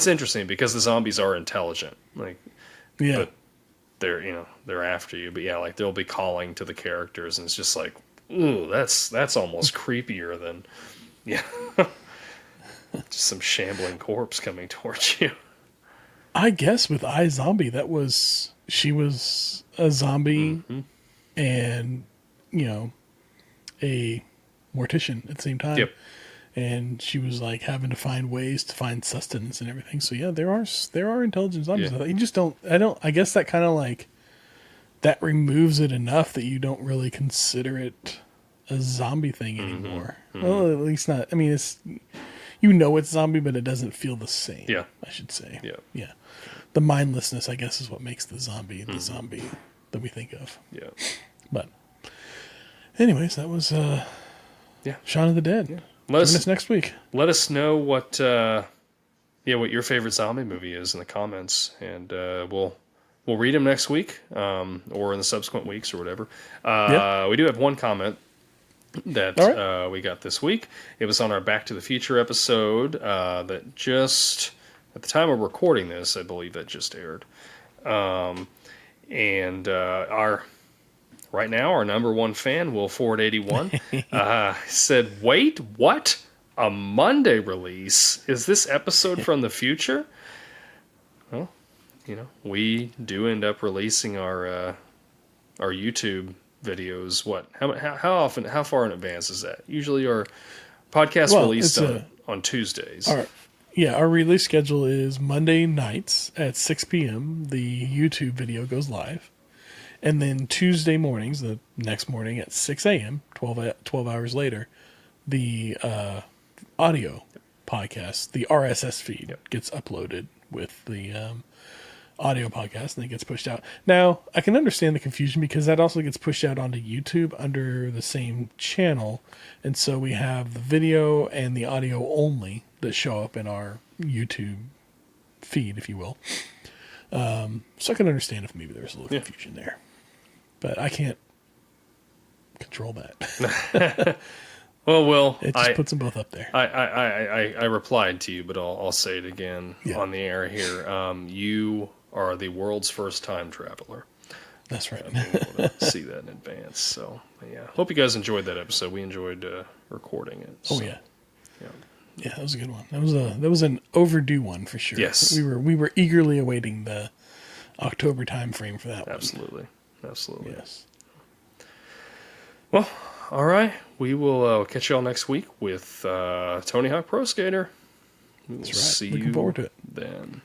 Speaker 2: interesting because the zombies are intelligent, like, but they're after you. But yeah, like they'll be calling to the characters, and it's just like, ooh, that's almost creepier than just some shambling corpse coming towards you.
Speaker 1: I guess with iZombie, she was a zombie and, a mortician at the same time.
Speaker 2: Yep.
Speaker 1: And she was like having to find ways to find sustenance and everything. So yeah, there are intelligent zombies.
Speaker 2: Yeah.
Speaker 1: You just I guess that kind of like, that removes it enough that you don't really consider it a zombie thing anymore. Well, at least not, I mean, it's zombie, but it doesn't feel the same.
Speaker 2: Yeah.
Speaker 1: I should say.
Speaker 2: Yeah.
Speaker 1: Yeah. The mindlessness, I guess, is what makes the zombie the zombie that we think of.
Speaker 2: Yeah.
Speaker 1: But anyways, that was Shaun of the Dead.
Speaker 2: Yeah.
Speaker 1: Join us next week.
Speaker 2: Let us know what your favorite zombie movie is in the comments, and we'll read them next week, or in the subsequent weeks or whatever. We do have one comment that we got this week. It was on our Back to the Future episode that just, at the time of recording this, I believe that just aired. Right now, our number one fan, Will Ford 81, said, "Wait, what? A Monday release? Is this episode from the future?" Well, we do end up releasing our YouTube videos. What? How often? How far in advance is that? Usually, our podcast released on Tuesdays.
Speaker 1: Our release schedule is Monday nights at 6 p.m. The YouTube video goes live. And then Tuesday mornings, the next morning at 6 a.m., 12 hours later, the audio podcast, the RSS feed, gets uploaded with the audio podcast, and it gets pushed out. Now, I can understand the confusion because that also gets pushed out onto YouTube under the same channel. And so we have the video and the audio only that show up in our YouTube feed, if you will. So I can understand if maybe there's a little confusion there. But I can't control that.
Speaker 2: Well, Will,
Speaker 1: it just puts them both up there.
Speaker 2: I replied to you, but I'll say it again on the air here. You are the world's first time traveler.
Speaker 1: That's right.
Speaker 2: Being able to see that in advance. So, yeah. Hope you guys enjoyed that episode. We enjoyed recording it. So,
Speaker 1: yeah, that was a good one. That was an overdue one for sure.
Speaker 2: Yes.
Speaker 1: We were eagerly awaiting the October time frame for that one.
Speaker 2: Absolutely.
Speaker 1: Yes.
Speaker 2: Well, all right. We will catch you all next week with Tony Hawk Pro Skater.
Speaker 1: That's right.
Speaker 2: See
Speaker 1: Looking
Speaker 2: you
Speaker 1: forward to it.
Speaker 2: then.